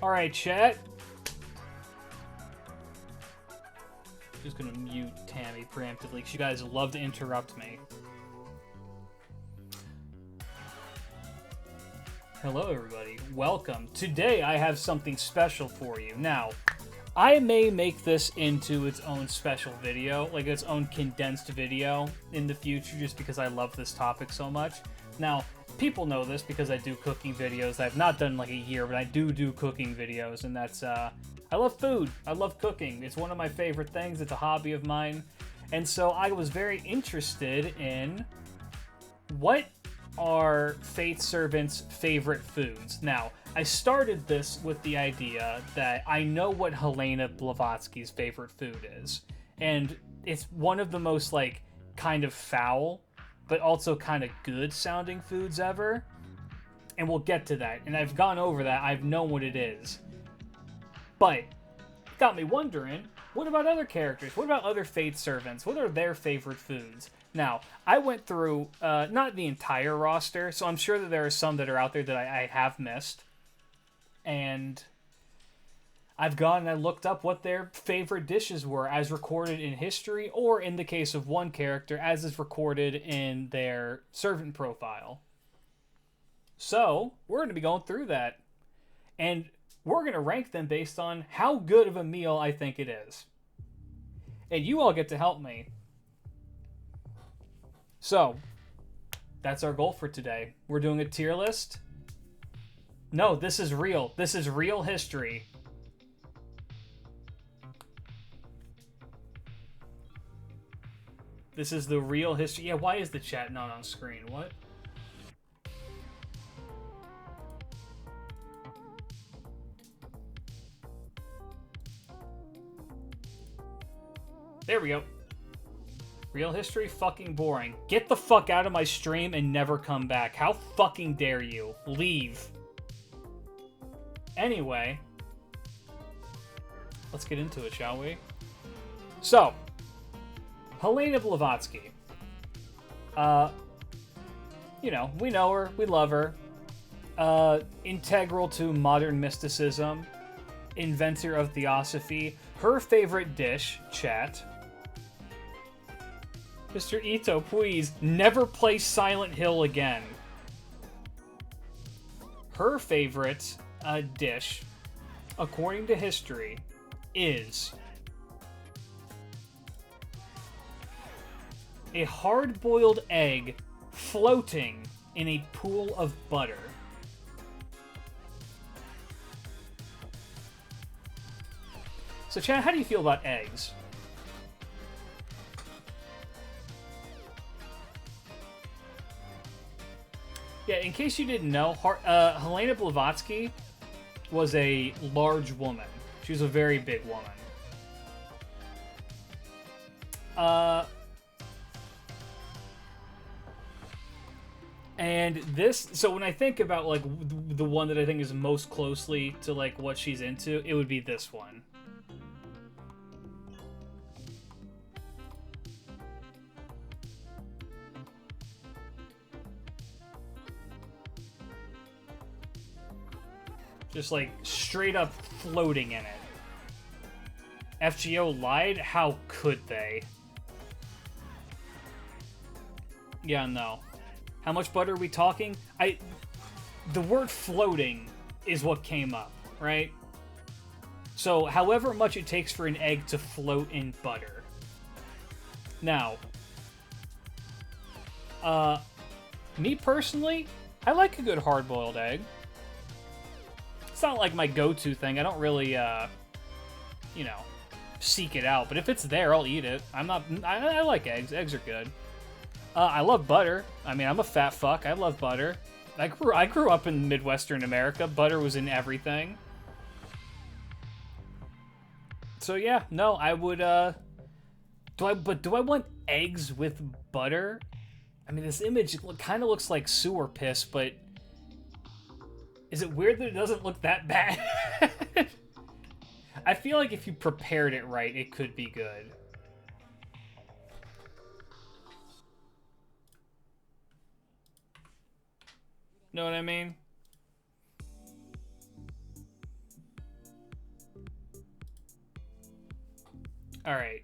Alright, chat. Just gonna mute Tammy preemptively, because you guys love to interrupt me. Hello, everybody. Welcome. Today, I have something special for you. Now, I may make this into its own special video, like its own condensed video in the future, just because I love this topic so much. Now, people know this because I do cooking videos. I've not done like a year, but I do cooking videos, and that's, I love food. I love cooking. It's one of my favorite things. It's a hobby of mine. And so I was very interested in what are Fate Servant's favorite foods. Now, I started this with the idea that I know what Helena Blavatsky's favorite food is. And it's one of the most, like, kind of foul, but also kind of good sounding foods ever. And we'll get to that. And I've gone over that. I've known what it is. But it got me wondering, what about other characters? What about other Fate Servants? What are their favorite foods? Now, I went through, not the entire roster, so I'm sure that there are some that are out there that I have missed. And I've gone and I looked up what their favorite dishes were as recorded in history, or in the case of one character, as is recorded in their servant profile. So, we're going to be going through that. And we're going to rank them based on how good of a meal I think it is. And you all get to help me. So, that's our goal for today. We're doing a tier list. No, this is real. This is real history. This is the real history. Yeah, why is the chat not on screen? What? There we go. Real history, fucking boring. Get the fuck out of my stream and never come back. How fucking dare you? Leave. Anyway. Let's get into it, shall we? So. Helena Blavatsky. You know, we know her. We love her. Integral to modern mysticism. Inventor of theosophy. Her favorite dish, chat. Mr. Ito, please, never play Silent Hill again. Her favorite dish, according to history, is a hard-boiled egg floating in a pool of butter. So, Chad, how do you feel about eggs? Yeah, in case you didn't know, Helena Blavatsky was a large woman. She was a very big woman. And this, so when I think about, like, the one that I think is most closely to, like, what she's into, it would be this one. Just, like, straight up floating in it. FGO lied? How could they? Yeah, no. How much butter are we talking? The word floating is what came up, right? So, however much it takes for an egg to float in butter. Now, me personally, I like a good hard-boiled egg. It's not like my go-to thing. I don't really, you know, seek it out. But if it's there, I'll eat it. I like eggs. Eggs are good. I love butter. I mean, I'm a fat fuck. I love butter. I grew up in Midwestern America. Butter was in everything. So yeah, no, I would, do I want eggs with butter? I mean, this image kind of looks like sewer piss, but is it weird that it doesn't look that bad? I feel like if you prepared it right, it could be good. Know what I mean? All right.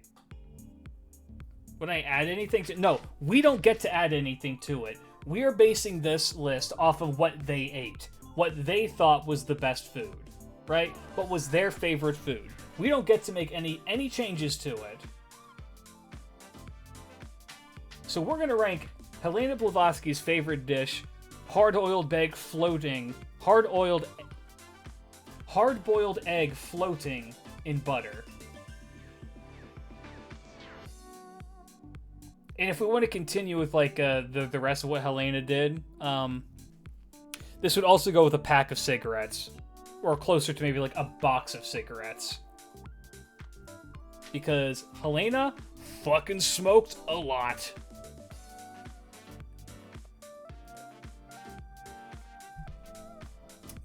Would I add anything to... No, we don't get to add anything to it. We are basing this list off of what they ate. What they thought was the best food. Right? What was their favorite food. We don't get to make any changes to it. So we're going to rank Helena Blavatsky's favorite dish, hard-boiled egg floating in butter. And if we want to continue with like the rest of what Helena did, this would also go with a pack of cigarettes, or closer to maybe like a box of cigarettes, because Helena fucking smoked a lot.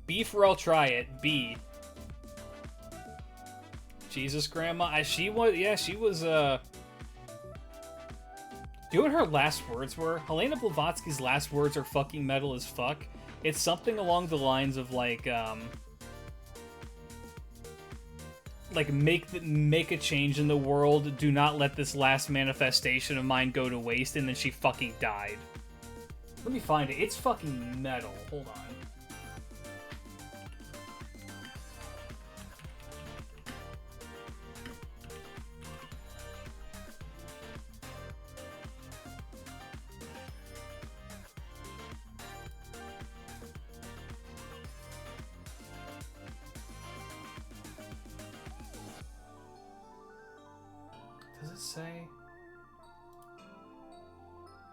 B for I'll try it. B. Jesus, Grandma. She was. Do you know what her last words were? Helena Blavatsky's last words are fucking metal as fuck. It's something along the lines of like make a change in the world. Do not let this last manifestation of mine go to waste. And then she fucking died. Let me find it. It's fucking metal. Hold on. Does it say?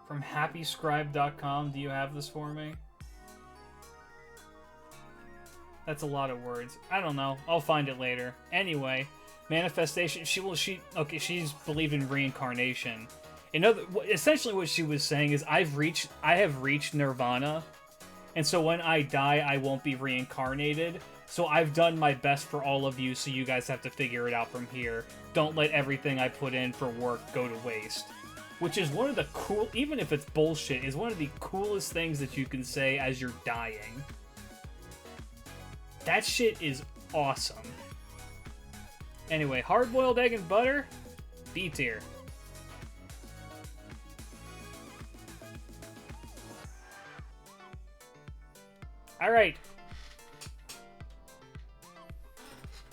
From happyscribe.com, do you have this for me? That's a lot of words. I don't know. I'll find it later. Anyway, manifestation. She's believed in reincarnation. Essentially what she was saying is I have reached nirvana, and so when I die, I won't be reincarnated. So I've done my best for all of you, so you guys have to figure it out from here. Don't let everything I put in for work go to waste. Which is one of the cool, even if it's bullshit, is one of the coolest things that you can say as you're dying. That shit is awesome. Anyway, hard-boiled egg and butter, B tier. Alright.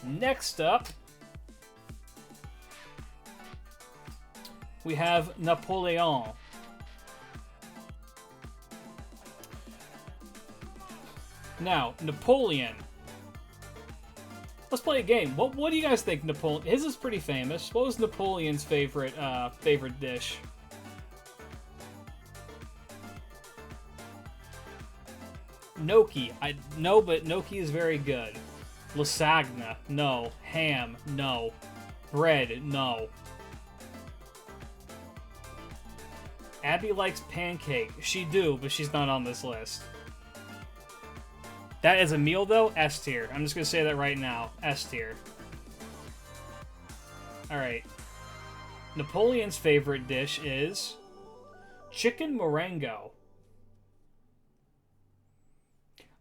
Next up, we have Napoleon. Now, Napoleon. Let's play a game. What do you guys think, Napoleon? His is pretty famous. What was Napoleon's favorite dish? Gnocchi. No, but gnocchi is very good. Lasagna, no. Ham, no. Bread, no. Abby likes pancake. She do, but she's not on this list. That is a meal, though, S tier. I'm just going to say that right now. S tier. Alright. Napoleon's favorite dish is chicken morango.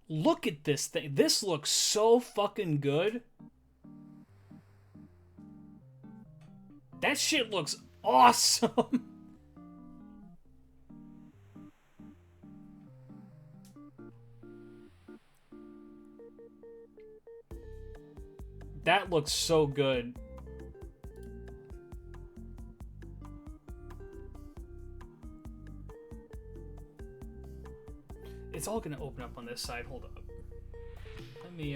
Look at this thing. This looks so fucking good. That shit looks awesome. That looks so good. It's all gonna open up on this side. Hold up. Let me,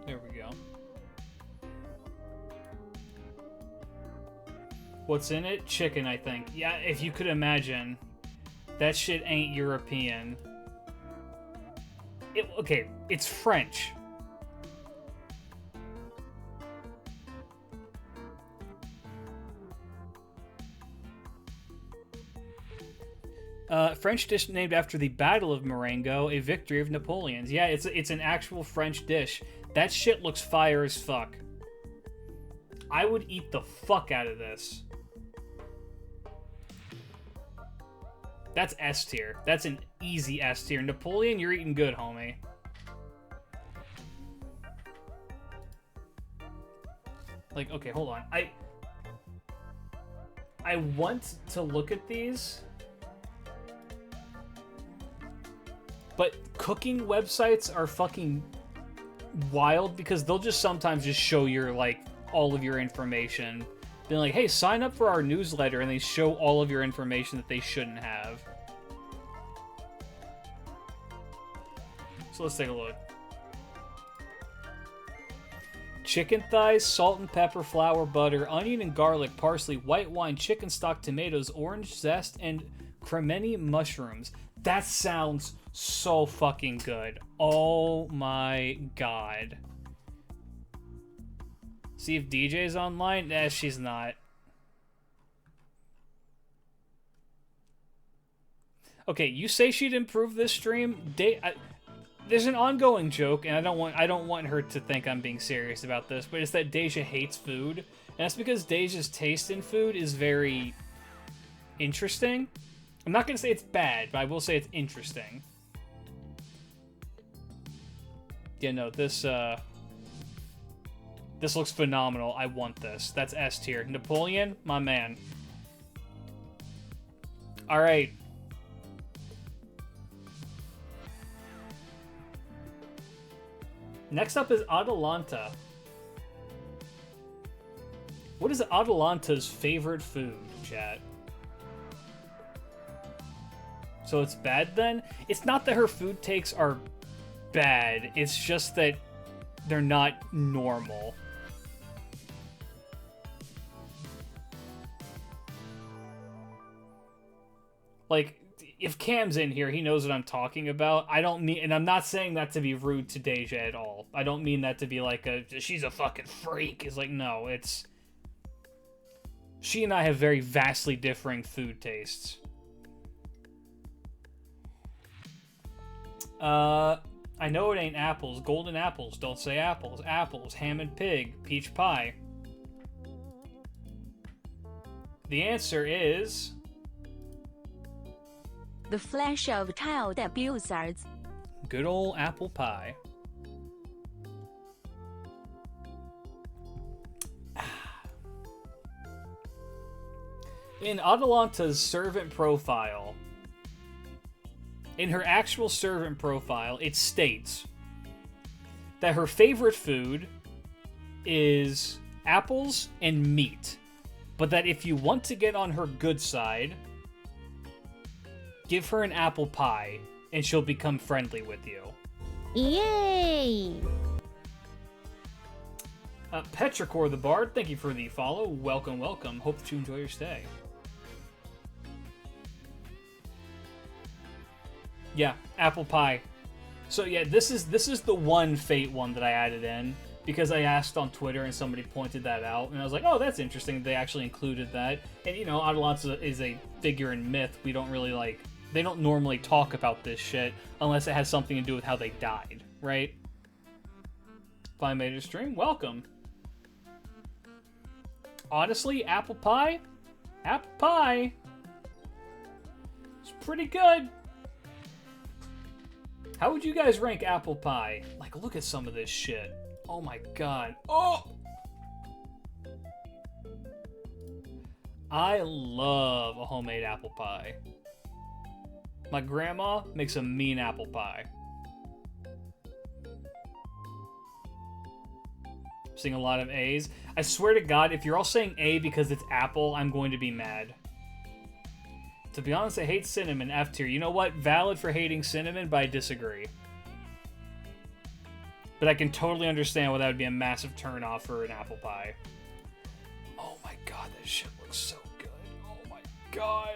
There we go. What's in it? Chicken, I think. Yeah, if you could imagine. That shit ain't European. Okay, it's French. French dish named after the Battle of Marengo, a victory of Napoleon's. Yeah, it's an actual French dish. That shit looks fire as fuck. I would eat the fuck out of this. That's S tier. That's an easy S tier. Napoleon, you're eating good, homie. Like, okay, hold on. I want to look at these, but cooking websites are fucking wild because they'll just sometimes just show your, like, all of your information. Being like, hey, sign up for our newsletter, and they show all of your information that they shouldn't have. So let's take a look. Chicken thighs, salt and pepper, flour, butter, onion and garlic, parsley, white wine, chicken stock, tomatoes, orange zest, and cremini mushrooms. That sounds so fucking good. Oh my god. See if DJ's online? Nah, she's not. Okay, you say she'd improve this stream? There's an ongoing joke, and I don't want her to think I'm being serious about this, but it's that Deja hates food, and that's because Deja's taste in food is very interesting. I'm not gonna say it's bad, but I will say it's interesting. Yeah, no, this looks phenomenal. I want this. That's S tier. Napoleon, my man. All right. Next up is Atalanta. What is Atalanta's favorite food, chat? So it's bad then? It's not that her food takes are bad. It's just that they're not normal. Like, if Cam's in here, he knows what I'm talking about. I don't mean, and I'm not saying that to be rude to Deja at all. I don't mean that to be like she's a fucking freak. It's like, no, it's... She and I have very vastly differing food tastes. I know it ain't apples. Golden apples. Don't say apples. Apples. Ham and pig. Peach pie. The answer is... The flesh of child abusers. Good old apple pie. In Atalanta's servant profile, in her actual servant profile, it states that her favorite food is apples and meat, but that if you want to get on her good side, give her an apple pie, and she'll become friendly with you. Yay! Petrichor the Bard, thank you for the follow. Welcome, welcome. Hope that you enjoy your stay. Yeah, apple pie. So yeah, this is the one Fate one that I added in, because I asked on Twitter and somebody pointed that out, and I was like, oh, that's interesting. They actually included that. And, you know, Atalanta is a figure in myth. We don't really, like... They don't normally talk about this shit unless it has something to do with how they died, right? If I made a stream, welcome. Honestly, apple pie? Apple pie. It's pretty good. How would you guys rank apple pie? Like, look at some of this shit. Oh my god. Oh! I love a homemade apple pie. My grandma makes a mean apple pie. I'm seeing a lot of A's. I swear to God, if you're all saying A because it's apple, I'm going to be mad. To be honest, I hate cinnamon, F tier. You know what? Valid for hating cinnamon, but I disagree. But I can totally understand why that would be a massive turn-off for an apple pie. Oh my god, that shit looks so good. Oh my god.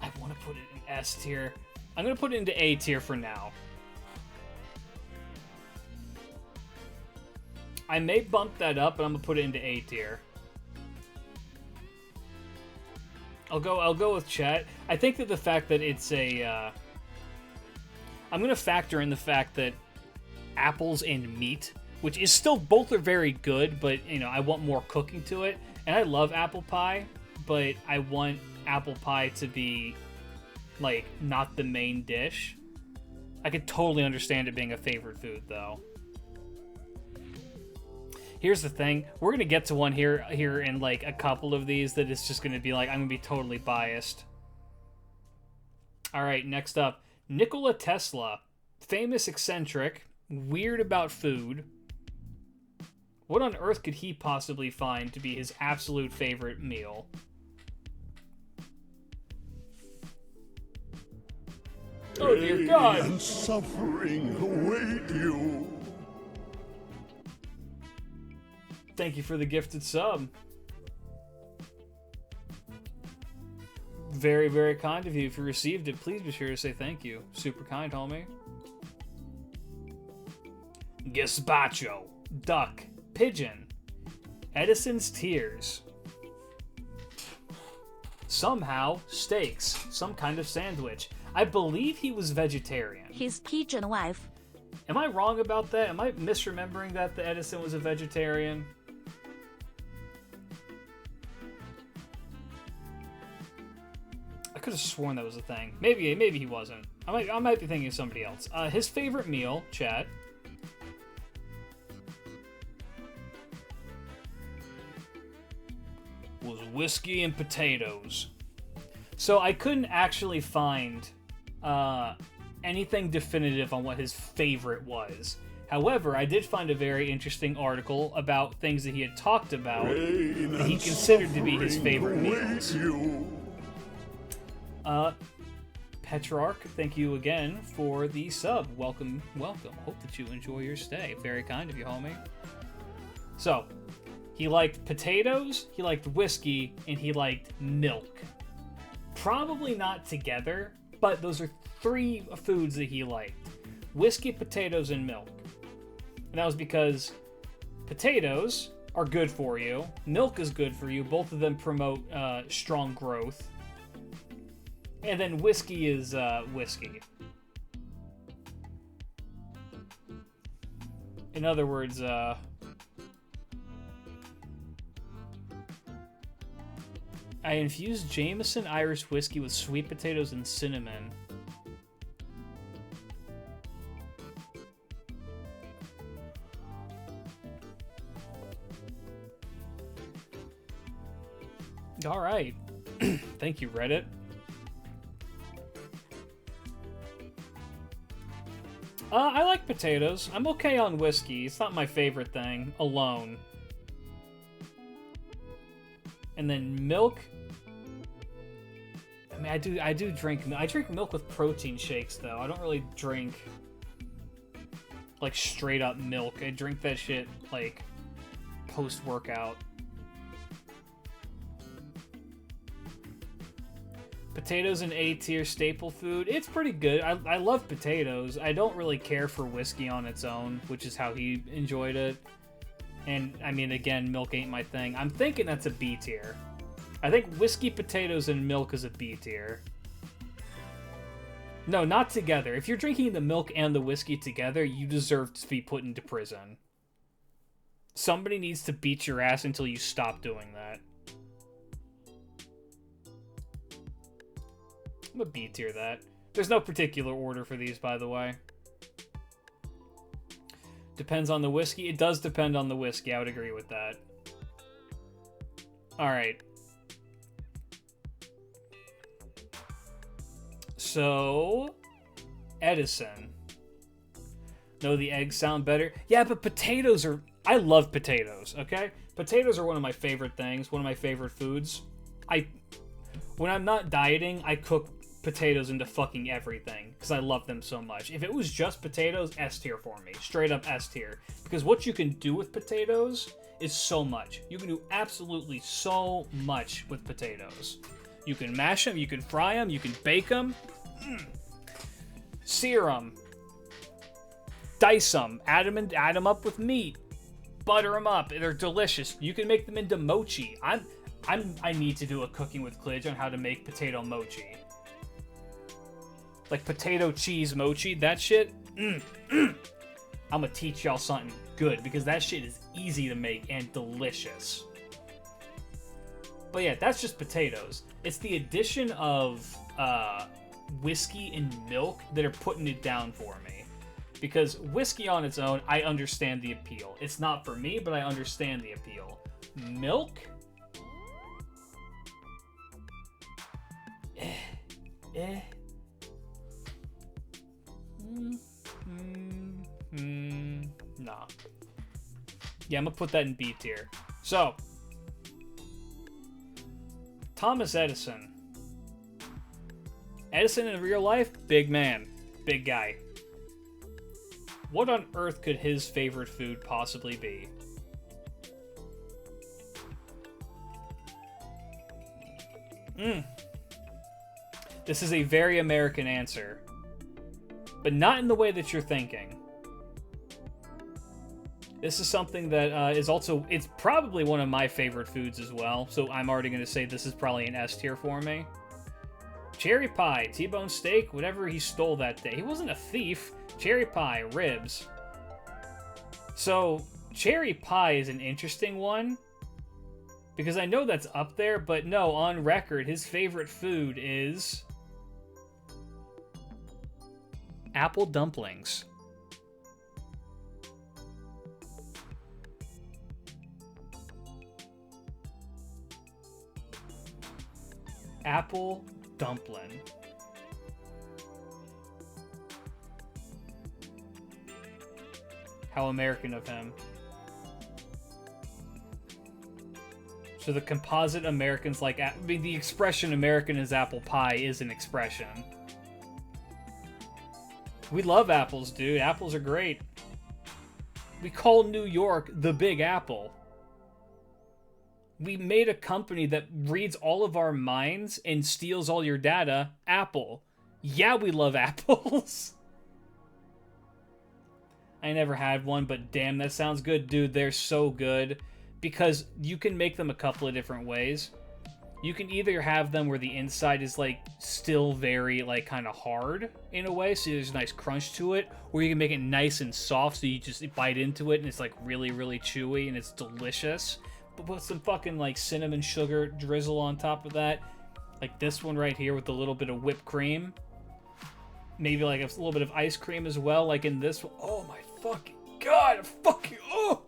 I want to put it in S tier. I'm going to put it into A tier for now. I may bump that up, but I'm going to put it into A tier. I'll go with Chet. I think that the fact that it's a I'm going to factor in the fact that apples and meat, which is still, both are very good, but, you know, I want more cooking to it. And I love apple pie, but I want apple pie to be, like, not the main dish. I could totally understand it being a favorite food, though. Here's the thing. We're going to get to one here in, like, a couple of these that it's just going to be, like, I'm going to be totally biased. All right, next up. Nikola Tesla. Famous eccentric. Weird about food. What on earth could he possibly find to be his absolute favorite meal? Oh dear God! And suffering await you. Thank you for the gifted sub. Very, very kind of you. If you received it, please be sure to say thank you. Super kind, homie. Gazpacho. Duck. Pigeon. Edison's tears. Somehow, steaks. Some kind of sandwich. I believe he was vegetarian. His pigeon wife. Am I wrong about that? Am I misremembering that the Edison was a vegetarian? I could have sworn that was a thing. Maybe he wasn't. I might be thinking of somebody else. His favorite meal, chat. Was whiskey and potatoes. So I couldn't actually find anything definitive on what his favorite was. However, I did find a very interesting article about things that he had talked about that he considered to be his favorite meals. Petrarch, thank you again for the sub. Welcome, welcome. Hope that you enjoy your stay. Very kind of you, homie. So, he liked potatoes, he liked whiskey, and he liked milk. Probably not together, but those are three foods that he liked. Whiskey, potatoes, and milk. And that was because potatoes are good for you, milk is good for you, both of them promote strong growth. And then whiskey is whiskey. In other words, I infused Jameson Irish whiskey with sweet potatoes and cinnamon. All right. Thank you, Reddit. I like potatoes. I'm okay on whiskey. It's not my favorite thing alone. And then milk. I mean, I drink milk with protein shakes though. I don't really drink like straight up milk. I drink that shit like post workout. Potatoes an A-tier staple food. It's pretty good. I love potatoes. I don't really care for whiskey on its own, which is how he enjoyed it. And, I mean, again, milk ain't my thing. I'm thinking that's a B tier. I think whiskey, potatoes, and milk is a B tier. No, not together. If you're drinking the milk and the whiskey together, you deserve to be put into prison. Somebody needs to beat your ass until you stop doing that. I'm gonna B tier that. There's no particular order for these, by the way. Depends on the whiskey. It does depend on the whiskey. I would agree with that. Alright. So, Edison. No, the eggs sound better. Yeah, but potatoes are... I love potatoes, okay? Potatoes are one of my favorite things. One of my favorite foods. When I'm not dieting, I cook potatoes into fucking everything because I love them so much. If it was just potatoes, S tier for me. Straight up S tier. Because what you can do with potatoes is so much. You can do absolutely so much with potatoes. You can mash them, you can fry them, you can bake them, sear them, dice them, add them up with meat, butter them up. They're delicious. You can make them into mochi. I need to do a cooking with klidge on how to make potato mochi. Like potato cheese mochi, that shit. I'm gonna teach y'all something good because that shit is easy to make and delicious. But yeah, that's just potatoes. It's the addition of whiskey and milk that are putting it down for me. Because whiskey on its own, I understand the appeal. It's not for me, but I understand the appeal. Milk? Nah. Yeah, I'm gonna put that in B tier. So, Thomas Edison. Edison in real life, big man. Big guy. What on earth could his favorite food possibly be? This is a very American answer. But not in the way that you're thinking. This is something that is also... It's probably one of my favorite foods as well. So I'm already going to say this is probably an S tier for me. Cherry pie, T-bone steak, whatever he stole that day. He wasn't a thief. Cherry pie, ribs. So, cherry pie is an interesting one. Because I know that's up there, but no, on record, his favorite food is... apple dumplings. Apple dumpling. How American of him. So the composite Americans like... I mean, the expression American is apple pie is an expression. We love apples, dude. Apples are great. We call New York the Big Apple. We made a company that reads all of our minds and steals all your data. Apple. Yeah, we love apples. I never had one, but damn, that sounds good, dude. They're so good. Because you can make them a couple of different ways. You can either have them where the inside is, like, still very, like, kind of hard in a way, so there's a nice crunch to it, or you can make it nice and soft so you just bite into it and it's, like, really, really chewy and it's delicious. But put some fucking, like, cinnamon sugar drizzle on top of that. Like this one right here with a little bit of whipped cream. Maybe, like, a little bit of ice cream as well, like in this one. Oh, my fucking God! Oh!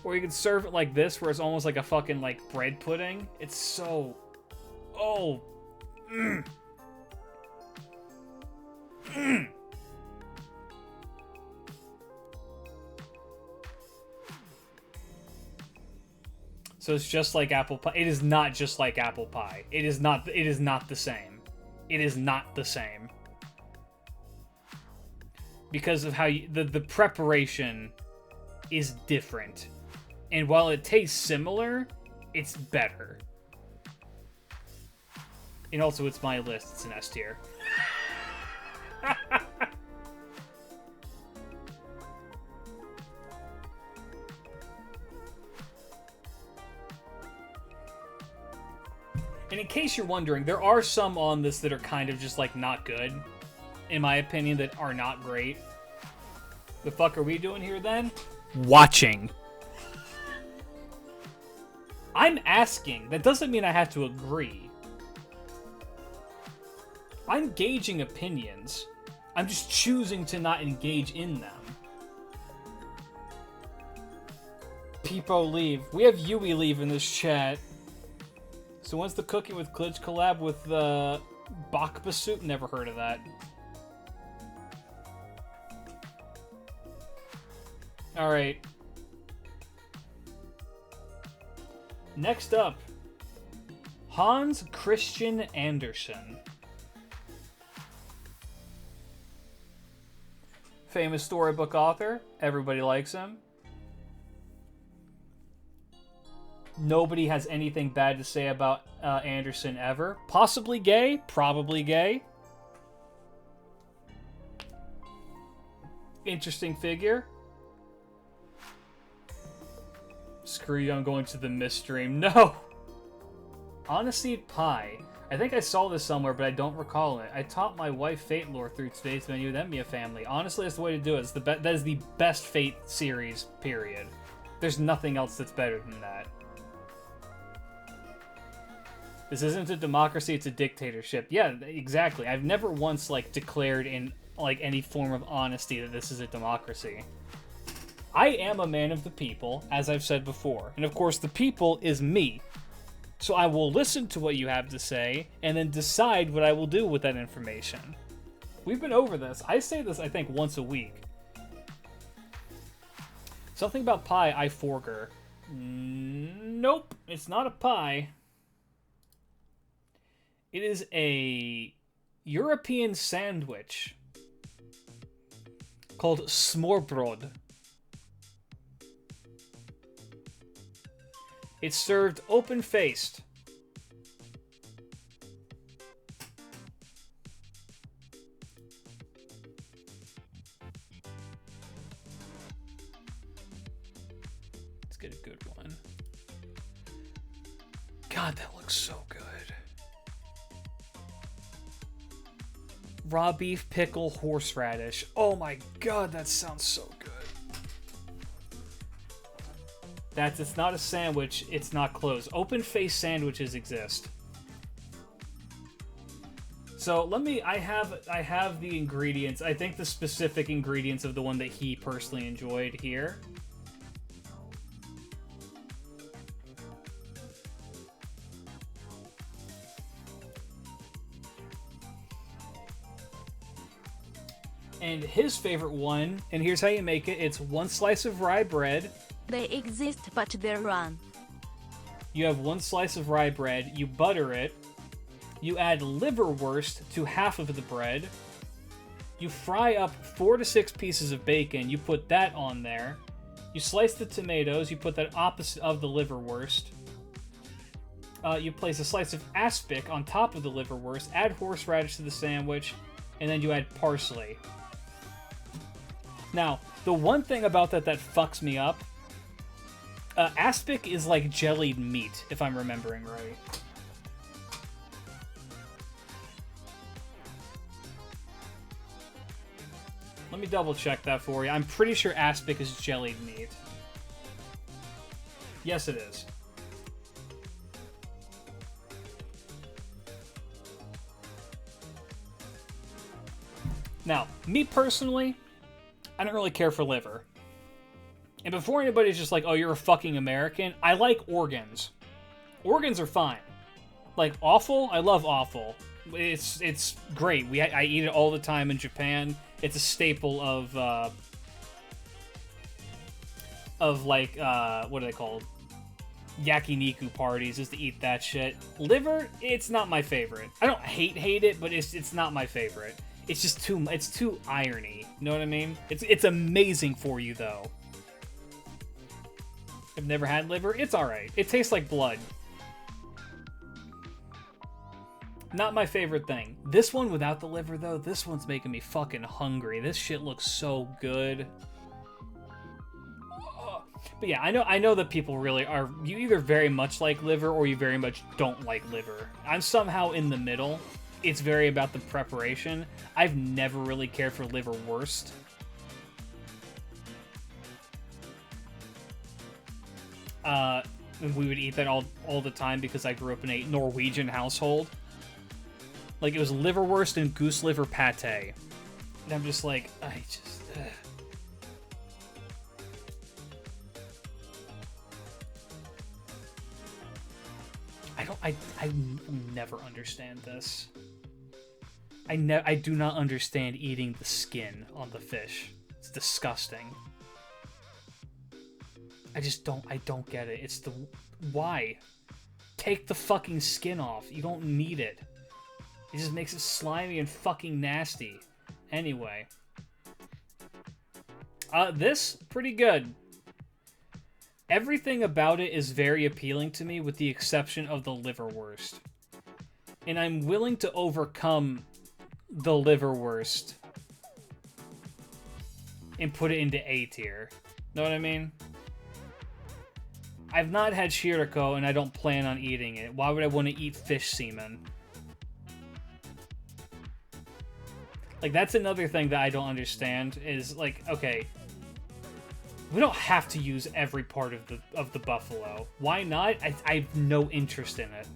Or you can serve it like this, where it's almost like a fucking, like, bread pudding. It's so... Oh. So it's just like apple pie. It is not just like apple pie. It is not the same. It is not the same. Because of how the preparation is different. And while it tastes similar, it's better. And also, it's my list. It's an S tier. And in case you're wondering, there are some on this that are kind of just, like, not good. In my opinion, that are not great. The fuck are we doing here, then? Watching. I'm asking. That doesn't mean I have to agree. I'm gauging opinions. I'm just choosing to not engage in them. Peepo leave. We have Yui leave in this chat. So when's the Cooking with Klidge collab with the Bakba soup? Never heard of that. Alright. Next up, Hans Christian Andersen. Famous storybook author. Everybody likes him. Nobody has anything bad to say about Andersen ever. Possibly gay. Probably gay. Interesting figure. Screw you, I'm going to the mist stream. No! Aniseed pie. I think I saw this somewhere, but I don't recall it. I taught my wife Fate lore through today's menu, then be a family. Honestly, that's the way to do it. It's that is the best Fate series, period. There's nothing else that's better than that. This isn't a democracy, it's a dictatorship. Yeah, exactly. I've never once, like, declared in, like, any form of honesty that this is a democracy. I am a man of the people, as I've said before. And of course, the people is me. So I will listen to what you have to say, and then decide what I will do with that information. We've been over this. I say this, I think, once a week. Something about pie, I forger. Nope, it's not a pie. It is a European sandwich called smørbrød. It's served open-faced. Let's get a good one. God, that looks so good. Raw beef, pickle, horseradish. Oh my god, that sounds so good. It's not a sandwich, it's not closed. Open-faced sandwiches exist. So I have the ingredients. I think the specific ingredients of the one that he personally enjoyed here. And his favorite one, and here's how you make it. It's 1 slice of rye bread. They exist, but they're wrong. You have 1 slice of rye bread, you butter it, you add liverwurst to half of the bread, you fry up 4 to 6 pieces of bacon, you put that on there, you slice the tomatoes, you put that opposite of the liverwurst, you place a slice of aspic on top of the liverwurst, add horseradish to the sandwich, and then you add parsley. Now, the one thing about that fucks me up, aspic is like jellied meat, if I'm remembering right. Let me double check that for you. I'm pretty sure aspic is jellied meat. Yes, it is. Now, me personally, I don't really care for liver. And before anybody's just like, oh, you're a fucking American, I like organs. Organs are fine. Like, offal, I love offal. It's great. I eat it all the time in Japan. It's a staple of like, what are they called? Yakiniku parties, is to eat that shit. Liver, it's not my favorite. I don't hate it, but it's not my favorite. It's just too irony. You know what I mean? It's amazing for you, though. I've never had liver. It's alright. It tastes like blood. Not my favorite thing. This one without the liver, though, this one's making me fucking hungry. This shit looks so good. But yeah, I know that people really are... You either very much like liver or you very much don't like liver. I'm somehow in the middle. It's very about the preparation. I've never really cared for liverwurst. We would eat that all the time because I grew up in a Norwegian household. Like, it was liverwurst and goose liver pate. And I'm just like, I never understand this. I do not understand eating the skin on the fish. It's disgusting. I don't get it. It's why? Take the fucking skin off. You don't need it. It just makes it slimy and fucking nasty. Anyway. This, pretty good. Everything about it is very appealing to me with the exception of the liverwurst. And I'm willing to overcome the liverwurst and put it into A tier. Know what I mean? I've not had shirako, and I don't plan on eating it. Why would I want to eat fish semen? Like, that's another thing that I don't understand, is, like, okay, we don't have to use every part of the buffalo. Why not? I have no interest in it.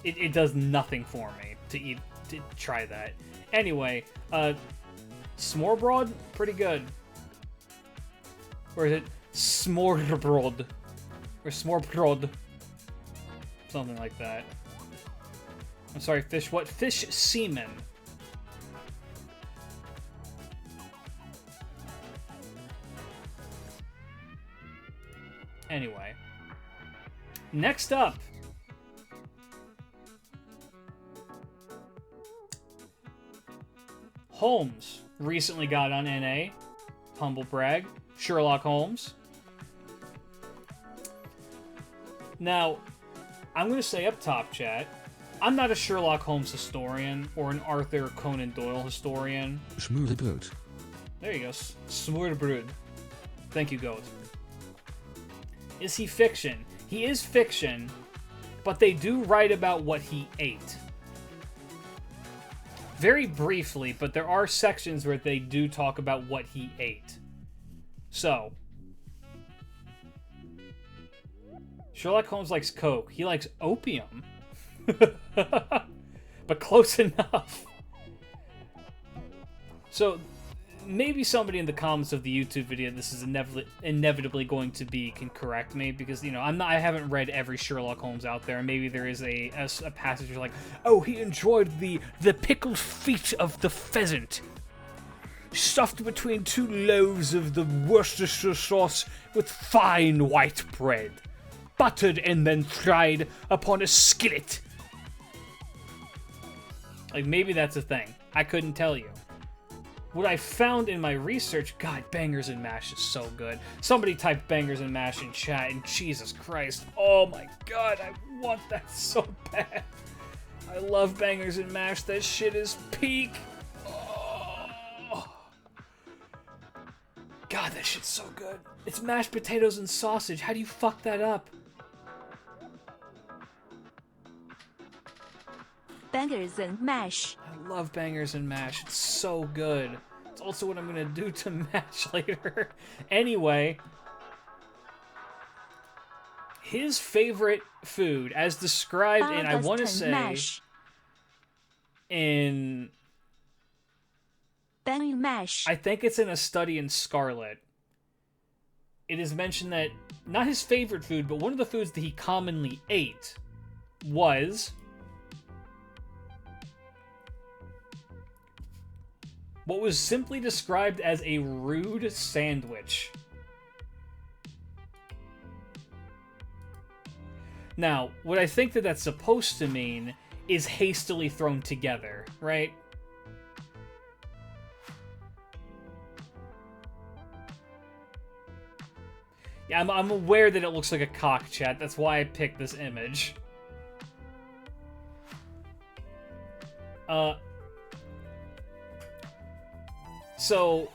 It does nothing for me to try that. Anyway, smorbrod, pretty good. Or is it smorbrod? Or smorbrod? Something like that. I'm sorry, fish what? Fish semen. Anyway. Next up. Holmes recently got on NA. Humble brag. Sherlock Holmes. Now, I'm going to say up top, chat, I'm not a Sherlock Holmes historian or an Arthur Conan Doyle historian. Smoorderbrod. There you go. Smoorderbrod. Thank you, Goat. Is he fiction? He is fiction, but they do write about what he ate. Very briefly, but there are sections where they do talk about what he ate. So, Sherlock Holmes likes coke. He likes opium. But close enough. So, maybe somebody in the comments of the YouTube video this is inevitably going to be can correct me, because, you know, I haven't read every Sherlock Holmes out there, and maybe there is a passage where like, oh, he enjoyed the pickled feet of the pheasant, stuffed between 2 loaves of the Worcestershire sauce with fine white bread, buttered and then fried upon a skillet. Like, maybe that's a thing. I couldn't tell you. What I found in my research, God, Bangers and Mash is so good. Somebody type Bangers and Mash in chat, and Jesus Christ, oh my God, I want that so bad. I love Bangers and Mash, that shit is peak. Oh. God, that shit's so good. It's mashed potatoes and sausage, how do you fuck that up? Bangers and Mash. I love Bangers and Mash. It's so good. It's also what I'm gonna do to Mash later. Anyway, his favorite food, as described in, I want to say, Mash. in... Banging Mash. I think it's in A Study in Scarlet. It is mentioned that, not his favorite food, but one of the foods that he commonly ate was... what was simply described as a rude sandwich. Now, what I think that that's supposed to mean is hastily thrown together, right? Yeah, I'm aware that it looks like a cock, chat. That's why I picked this image. So,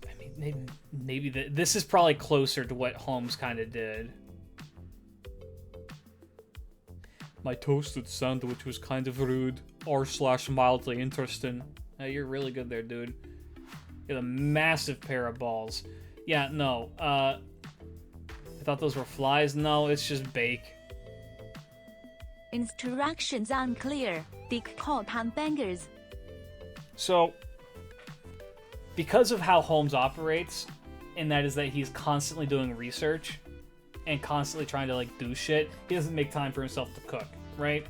I mean, maybe this is probably closer to what Holmes kind of did. My toasted sandwich was kind of rude, r/mildly interesting. Hey, you're really good there, dude. You got a massive pair of balls. Yeah, no, I thought those were flies. No, it's just bake. Instructions unclear. Dick caught on bangers. So, because of how Holmes operates, and that is that he's constantly doing research and constantly trying to, like, do shit, he doesn't make time for himself to cook, right?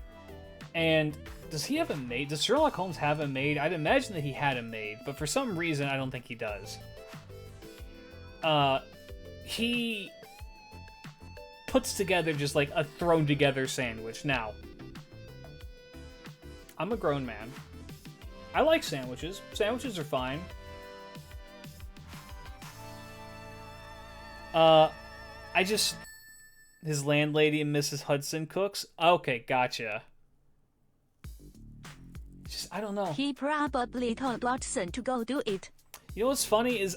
And does he have a maid? Does Sherlock Holmes have a maid? I'd imagine that he had a maid, but for some reason, I don't think he does. He puts together just, like, a thrown-together sandwich. Now, I'm a grown man. I like sandwiches. Sandwiches are fine. His landlady and Mrs. Hudson cooks? Okay, gotcha. Just, I don't know. He probably told Watson to go do it. You know what's funny is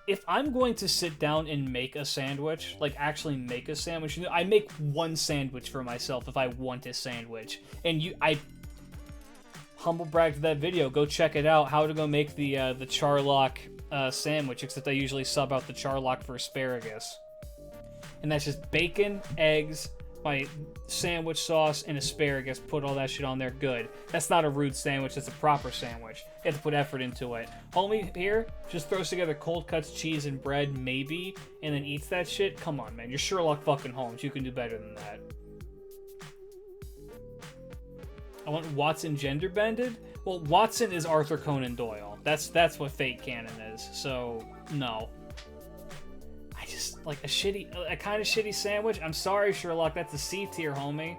if I'm going to sit down and make a sandwich, like actually make a sandwich, I make one sandwich for myself if I want a sandwich. And I humble brag to that video, go check it out, how to go make the Charlock sandwich, except I usually sub out the Charlock for asparagus. And that's just bacon, eggs, my sandwich sauce, and asparagus. Put all that shit on there, good. That's not a rude sandwich, that's a proper sandwich. You have to put effort into it. Homie here just throws together cold cuts, cheese, and bread, maybe, and then eats that shit. Come on, man. You're Sherlock fucking Holmes. You can do better than that. I want Watson gender bended? Well, Watson is Arthur Conan Doyle. That's what fate canon is, so no. I just, like, a kind of shitty sandwich? I'm sorry, Sherlock, that's a C tier, homie.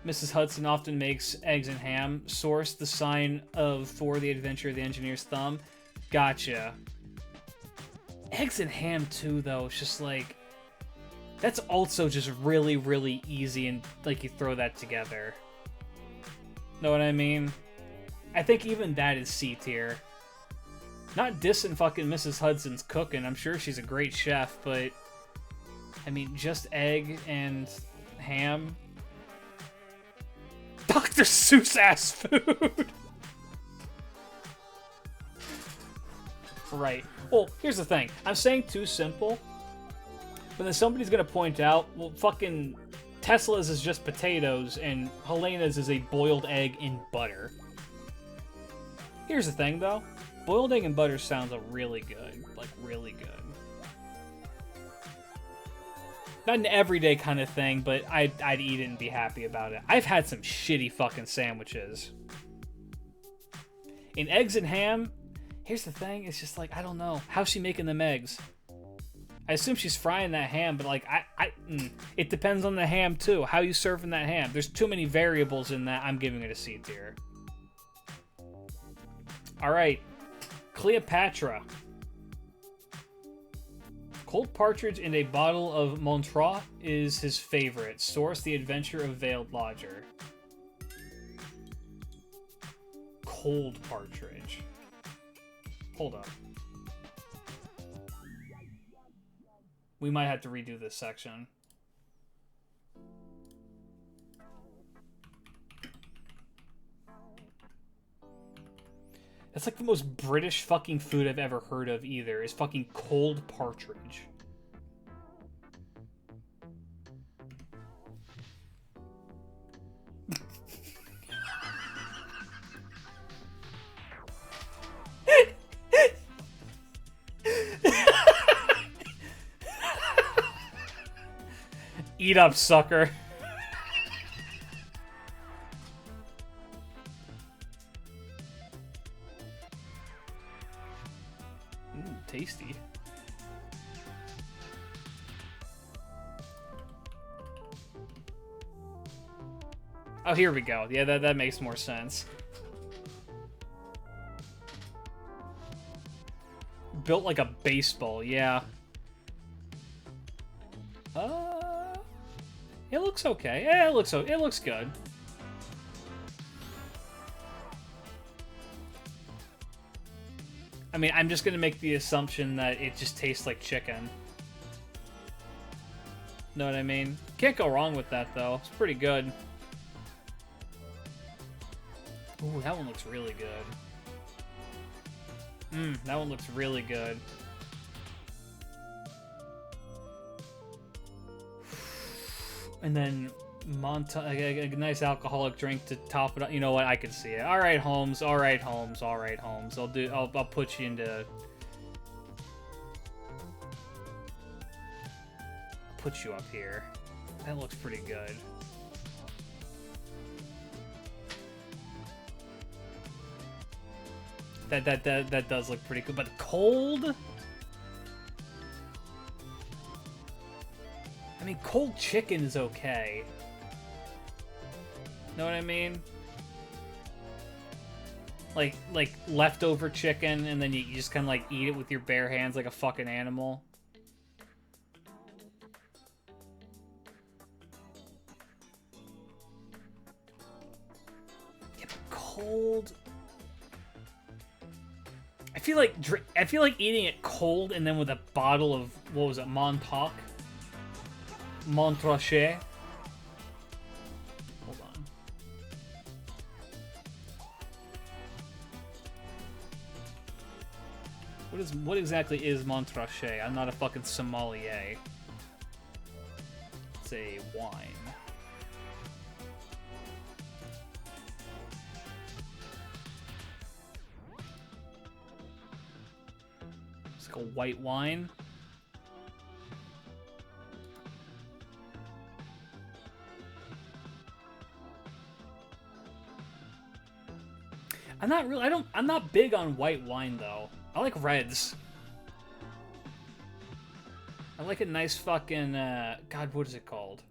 Mrs. Hudson often makes eggs and ham. Source, the sign for the adventure of the engineer's thumb. Gotcha. Eggs and ham, too, though, it's just, like... That's also just really, really easy, and, like, you throw that together. Know what I mean? I think even that is C tier. Not dissing fucking Mrs. Hudson's cooking. I'm sure she's a great chef, but... I mean, just egg and ham... Dr. Seuss-ass food! Right. Well, here's the thing. I'm saying too simple, but then somebody's gonna point out, well, fucking Tesla's is just potatoes, and Helena's is a boiled egg in butter. Here's the thing, though. Boiled egg and butter sounds really good. Like, really good. Not an everyday kind of thing, but I'd eat it and be happy about it. I've had some shitty fucking sandwiches. In eggs and ham, here's the thing, it's just like, I don't know. How's she making them eggs? I assume she's frying that ham, but like, it depends on the ham too. How you serving that ham? There's too many variables in that. I'm giving it a C tier. Alright. Cleopatra. Cold partridge in a bottle of Montreux is his favorite. Source, The Adventure of Veiled Lodger. Cold partridge. Hold up. We might have to redo this section. That's like the most British fucking food I've ever heard of either, is fucking cold partridge. Eat up, sucker. Tasty. Oh, here we go. Yeah, that makes more sense. Built like a baseball, yeah. It looks okay. Yeah, it looks good. I mean, I'm just gonna make the assumption that it just tastes like chicken. Know what I mean? Can't go wrong with that, though. It's pretty good. Ooh, that one looks really good. That one looks really good. And then a nice alcoholic drink to top it up. You know what? I can see it. All right, Holmes. All right, Holmes. All right, Holmes. I'll put you into. Put you up here. That looks pretty good. That does look pretty good. But cold. I mean, cold chicken is okay. Know what I mean? Like leftover chicken, and then you just kind of like eat it with your bare hands like a fucking animal. Yeah, but cold. I feel like eating it cold and then with a bottle of, what was it, Montauk? Montrachet. Hold on. What exactly is Montrachet? I'm not a fucking sommelier. It's a wine. It's like a white wine. I'm not big on white wine though. I like reds. I like a nice fucking, God, what is it called?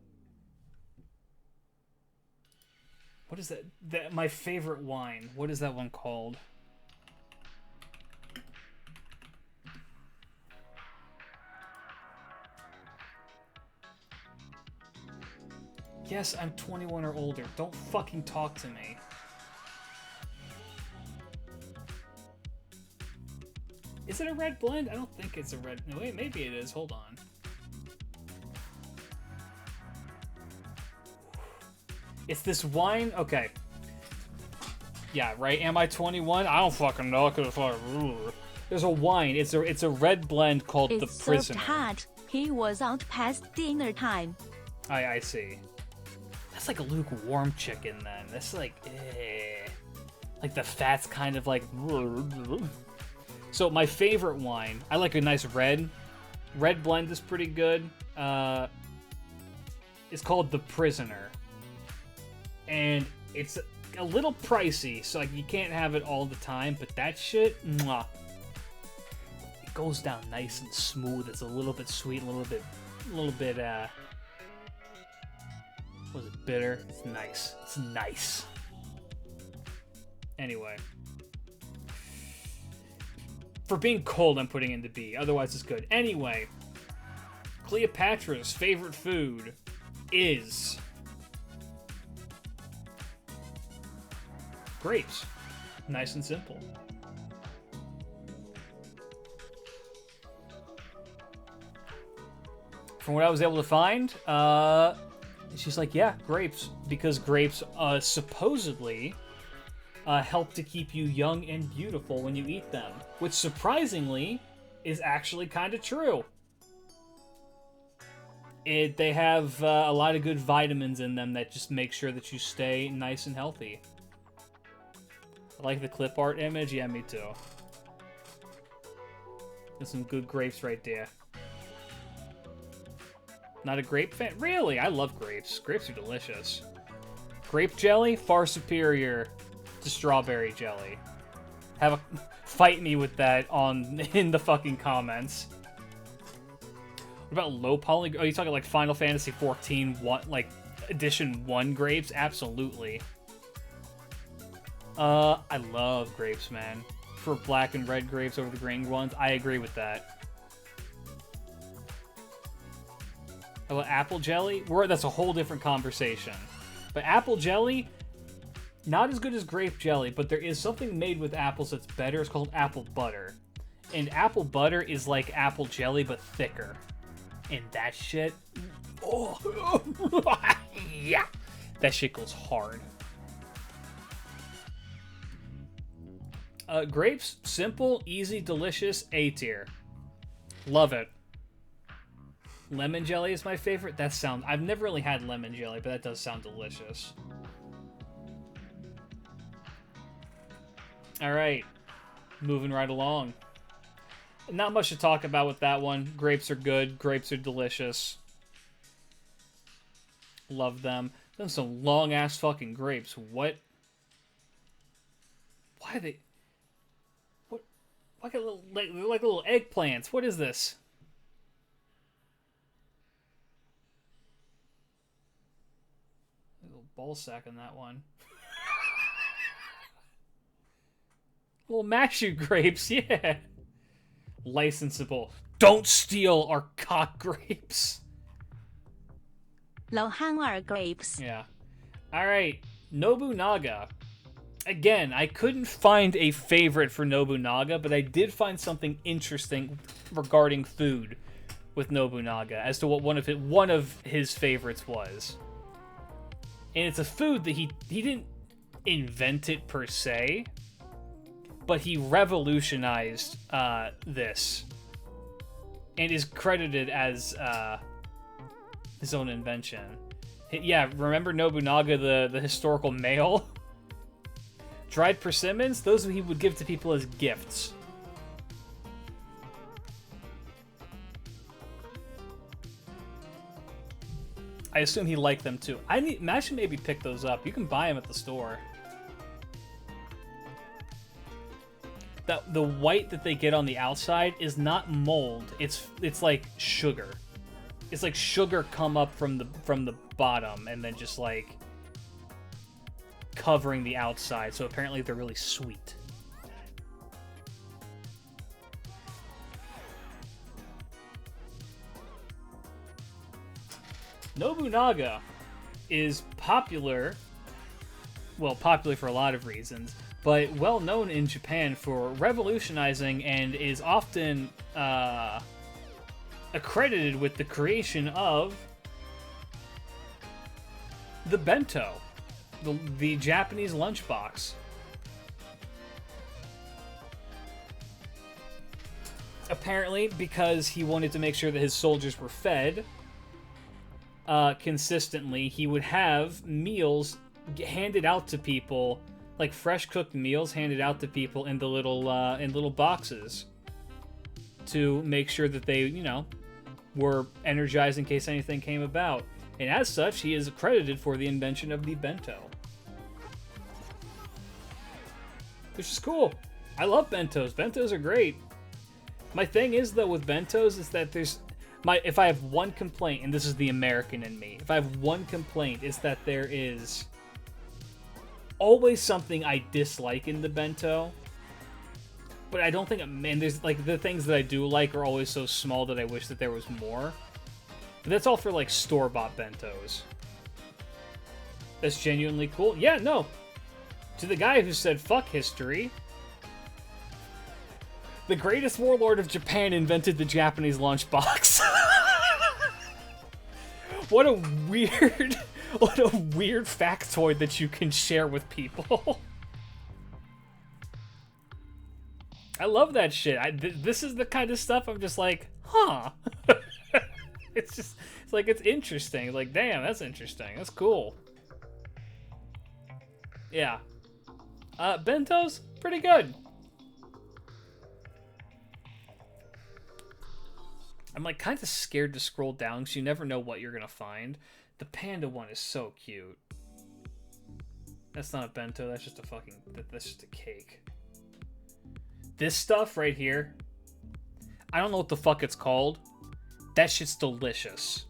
What is that? My favorite wine. What is that one called? Yes, I'm 21 or older. Don't fucking talk to me. Is it a red blend? I don't think it's a red... No, wait, maybe it is. Hold on. It's this wine... Okay. Yeah, right? Am I 21? I don't fucking know. There's a wine. It's a red blend called The Prisoner. It's served hot. He was out past dinner time. I see. That's like a lukewarm chicken, then. That's like... Like the fat's kind of like... So my favorite wine, I like a nice red. Red blend is pretty good. It's called The Prisoner. And it's a little pricey, so like you can't have it all the time, but that shit, mwah. It goes down nice and smooth. It's a little bit sweet, a little bit, what was it, bitter? It's nice. It's nice. Anyway. For being cold, I'm putting in the B. Otherwise, it's good. Anyway, Cleopatra's favorite food is grapes. Nice and simple. From what I was able to find, she's like, yeah, grapes. Because grapes supposedly... help to keep you young and beautiful when you eat them. Which, surprisingly, is actually kind of true. They have a lot of good vitamins in them that just make sure that you stay nice and healthy. I like the clip art image. Yeah, me too. There's some good grapes right there. Not a grape fan? Really? I love grapes. Grapes are delicious. Grape jelly? Far superior to strawberry jelly. Fight me with that in the fucking comments. What about low poly? Oh, you talking like Final Fantasy 14 like edition 1 grapes? Absolutely. I love grapes, man. For black and red grapes over the green ones, I agree with that. How about apple jelly? That's a whole different conversation. But apple jelly, not as good as grape jelly, but there is something made with apples that's better. It's called apple butter. And apple butter is like apple jelly, but thicker. And that shit... Oh, yeah! That shit goes hard. Grapes, simple, easy, delicious, A tier. Love it. Lemon jelly is my favorite. I've never really had lemon jelly, but that does sound delicious. Alright. Moving right along. Not much to talk about with that one. Grapes are good. Grapes are delicious. Love them. Then some long-ass fucking grapes. What? Why are they... What? Like little eggplants. What is this? A little ball sack on that one. Little mashu grapes, yeah. Licensable. Don't steal our cock grapes. 老憨儿 grapes. Yeah. Alright. Nobunaga. Again, I couldn't find a favorite for Nobunaga, but I did find something interesting regarding food with Nobunaga as to what one of his favorites was. And it's a food that he didn't invent it per se, but he revolutionized this and is credited as his own invention. Yeah, remember Nobunaga, the historical male? Dried persimmons, those he would give to people as gifts. I assume he liked them too. I should maybe pick those up. You can buy them at the store. The white that they get on the outside is not mold. It's like sugar. It's like sugar come up from the bottom and then just like covering the outside. So apparently they're really sweet. Nobunaga is popular, well, popular for a lot of reasons, but well known in Japan for revolutionizing and is often accredited with the creation of the bento, the Japanese lunchbox. Apparently, because he wanted to make sure that his soldiers were fed consistently, he would have meals handed out to people, like fresh cooked meals handed out to people in the little boxes to make sure that they, you know, were energized in case anything came about. And as such, he is credited for the invention of the bento. Which is cool. I love bentos. Bentos are great. My thing is, though, with bentos is that if I have one complaint, and this is the American in me, if I have one complaint, it's that there is always something I dislike in the bento. But I don't think, man, there's, like, the things that I do like are always so small that I wish that there was more. But that's all for, like, store-bought bentos. That's genuinely cool. Yeah, no. To the guy who said, fuck history, the greatest warlord of Japan invented the Japanese lunchbox. What a weird factoid that you can share with people. I love that shit. This is the kind of stuff I'm just like, huh. It's like, it's interesting. Like, damn, that's interesting. That's cool. Yeah. Bentos, pretty good. I'm like kind of scared to scroll down because you never know what you're gonna find. The panda one is so cute. That's not a bento, that's just a cake. This stuff right here, I don't know what the fuck it's called. That shit's delicious.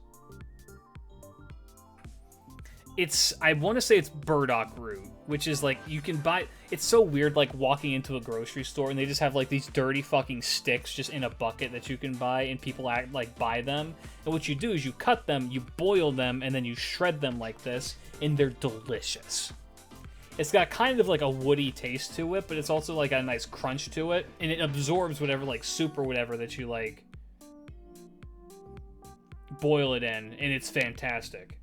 I want to say it's burdock root, which is like, you can buy, it's so weird, like walking into a grocery store and they just have like these dirty fucking sticks just in a bucket that you can buy, and people buy them. And what you do is you cut them, you boil them, and then you shred them like this, and they're delicious. It's got kind of like a woody taste to it, but it's also like a nice crunch to it, and it absorbs whatever like soup or whatever that you like boil it in, and it's fantastic.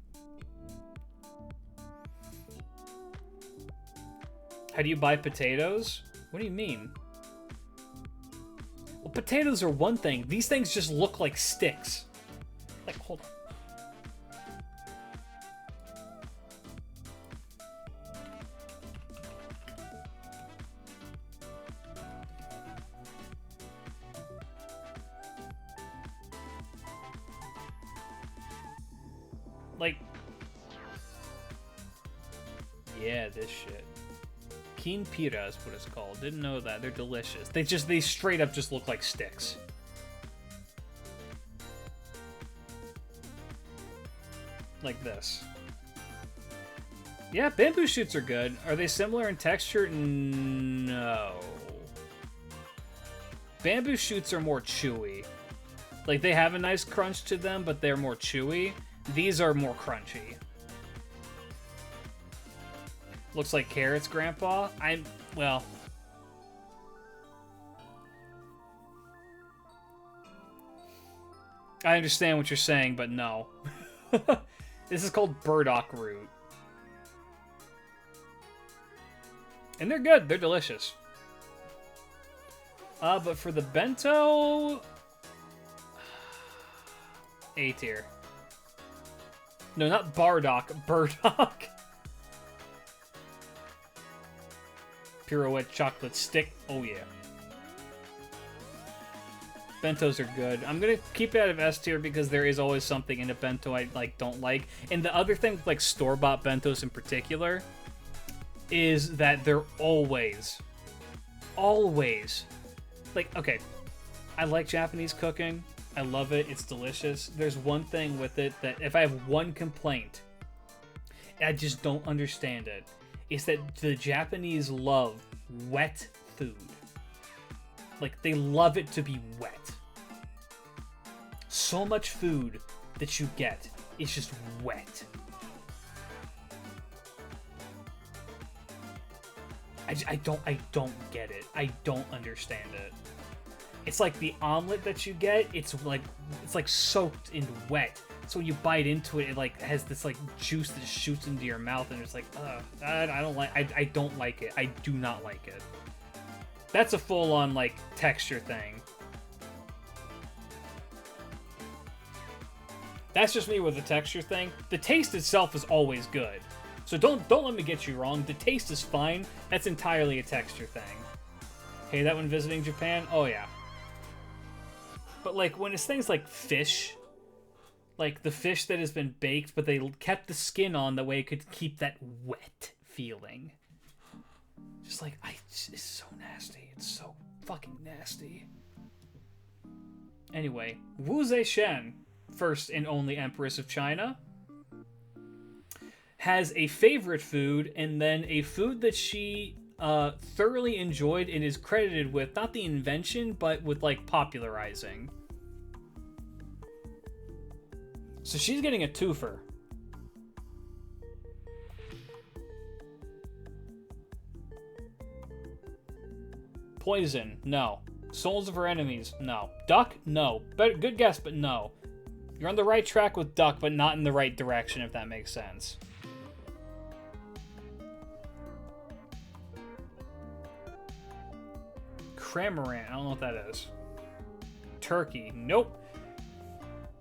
How do you buy potatoes? What do you mean? Well, potatoes are one thing. These things just look like sticks. Like, hold on. Like, yeah, this shit. Kin pira is what it's called. Didn't know that. They're delicious. They straight up just look like sticks. Like this. Yeah, bamboo shoots are good. Are they similar in texture? No. Bamboo shoots are more chewy. Like, they have a nice crunch to them, but they're more chewy. These are more crunchy. Looks like carrots, Grandpa. Well... I understand what you're saying, but no. This is called burdock root. And they're good. They're delicious. But for the bento... A tier. No, not bardock. Burdock. Pirouette chocolate stick. Oh, yeah. Bentos are good. I'm gonna keep it out of S tier because there is always something in a bento I don't like. And the other thing with store-bought bentos in particular is that they're always okay, I like Japanese cooking. I love it. It's delicious. There's one thing with it that if I have one complaint, I just don't understand it. Is that the Japanese love wet food. They love it to be wet. So much food that you get is just wet. I don't get it. I don't understand it. It's like the omelet that you get, it's like soaked in wet. So when you bite into it, it has this juice that shoots into your mouth, and it's like, I don't like it. I do not like it. That's a full-on, texture thing. That's just me with the texture thing. The taste itself is always good. So don't let me get you wrong. The taste is fine. That's entirely a texture thing. Hey, that when visiting Japan? Oh, yeah. But, when it's things like fish, the fish that has been baked, but they kept the skin on that way it could keep that wet feeling. Just it's so nasty. It's so fucking nasty. Anyway, Wu Zetian, first and only Empress of China, has a favorite food, and then a food that she thoroughly enjoyed and is credited with, not the invention, but with, popularizing. So she's getting a twofer. Poison, no. Souls of her enemies, no. Duck, no. Good guess, but no. You're on the right track with duck, but not in the right direction, if that makes sense. Cramorant, I don't know what that is. Turkey, nope.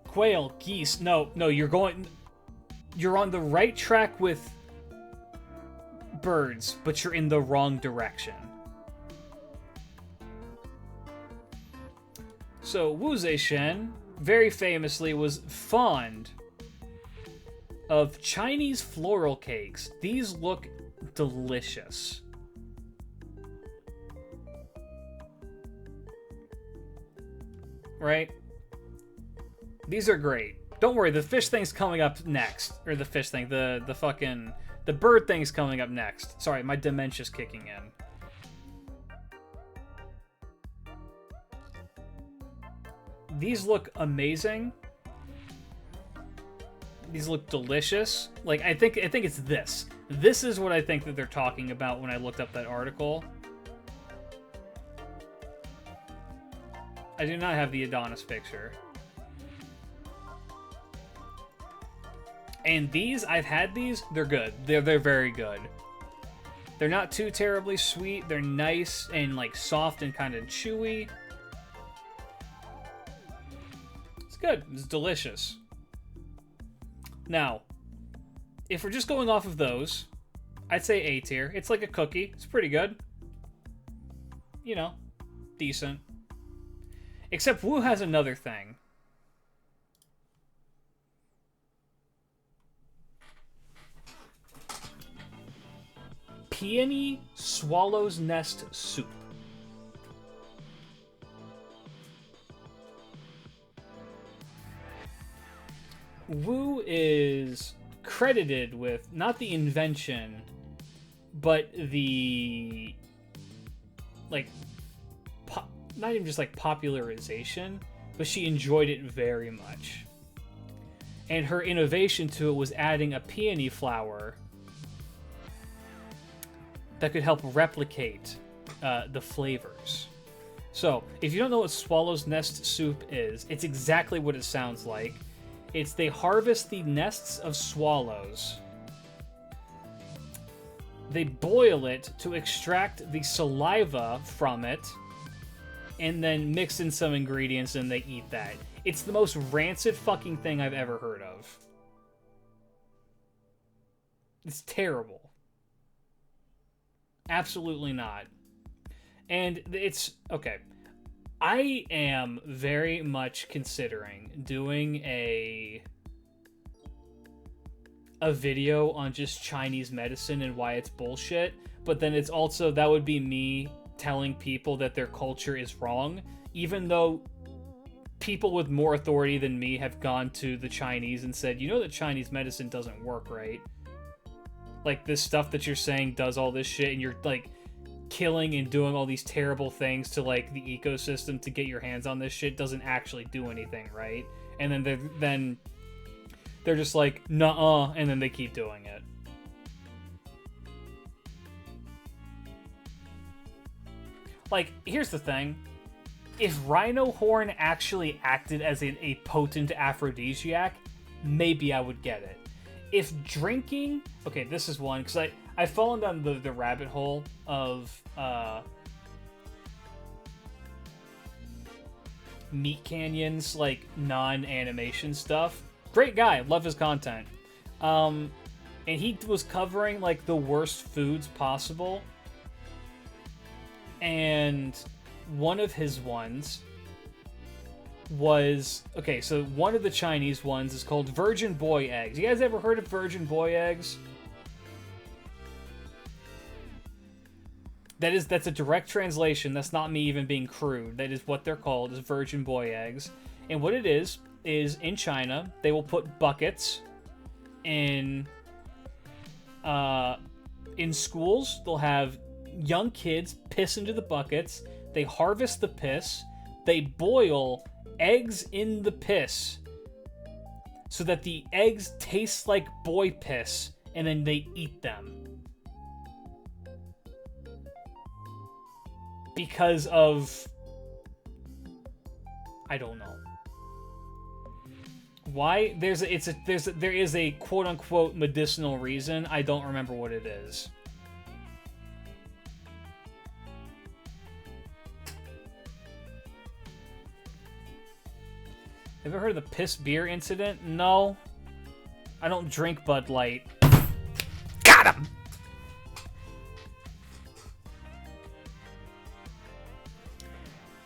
Quail, geese, no, you're on the right track with birds, but you're in the wrong direction. So, Wu Zetian, very famously, was fond of Chinese floral cakes. These look delicious. Right? These are great. Don't worry, the fish thing's coming up next. Or the fish thing, the bird thing's coming up next. Sorry, my dementia's kicking in. These look amazing. These look delicious. I think it's this. This is what I think that they're talking about when I looked up that article. I do not have the Adonis picture. And these, I've had these, they're good. They're very good. They're not too terribly sweet. They're nice and soft and kind of chewy. It's good. It's delicious. Now, if we're just going off of those, I'd say A tier. It's like a cookie. It's pretty good. You know, decent. Except Wu has another thing. Peony Swallow's Nest Soup. Wu is credited with not the invention, but the not even just popularization, but she enjoyed it very much. And her innovation to it was adding a peony flower that could help replicate the flavors. So, if you don't know what swallow's nest soup is, it's exactly what it sounds like. It's they harvest the nests of swallows. They boil it to extract the saliva from it, and then mix in some ingredients and they eat that. It's the most rancid fucking thing I've ever heard of. It's terrible. Absolutely not. And it's... Okay. I am very much considering doing a video on just Chinese medicine and why it's bullshit, but then it's also, that would be me telling people that their culture is wrong, even though people with more authority than me have gone to the Chinese and said, you know that Chinese medicine doesn't work, right? Like, this stuff that you're saying does all this shit, and you're, like, killing and doing all these terrible things to, like, the ecosystem to get your hands on this shit doesn't actually do anything, right? And then they're just like, nuh-uh, and then they keep doing it. Like, here's the thing. If rhino horn actually acted as a potent aphrodisiac, maybe I would get it. If drinking... Okay, this is one, because I've fallen down the rabbit hole of Meat Canyon's, like, non-animation stuff. Great guy, love his content. And he was covering, like, the worst foods possible. And one of his ones was... Okay, so one of the Chinese ones is called Virgin Boy Eggs. You guys ever heard of Virgin Boy Eggs? That's a direct translation. That's not me even being crude. That is what they're called, is Virgin Boy Eggs. And what it is in China, they will put buckets in schools. They'll have young kids piss into the buckets. They harvest the piss. They boil eggs in the piss so that the eggs taste like boy piss, and then they eat them. Because of... I don't know. Why? There is a quote-unquote medicinal reason. I don't remember what it is. Have you ever heard of the piss beer incident? No. I don't drink Bud Light. Got him!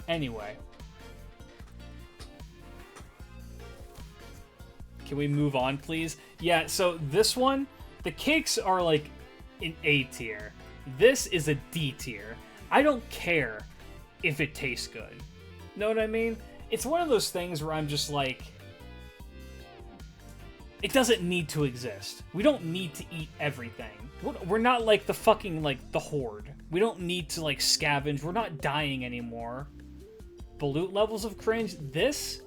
Anyway. Can we move on, please? Yeah, so this one, the cakes are like an A tier. This is a D tier. I don't care if it tastes good. Know what I mean? It's one of those things where I'm just like... It doesn't need to exist. We don't need to eat everything. We're not like the fucking, like, the Horde. We don't need to, like, scavenge. We're not dying anymore. Balut levels of cringe? This?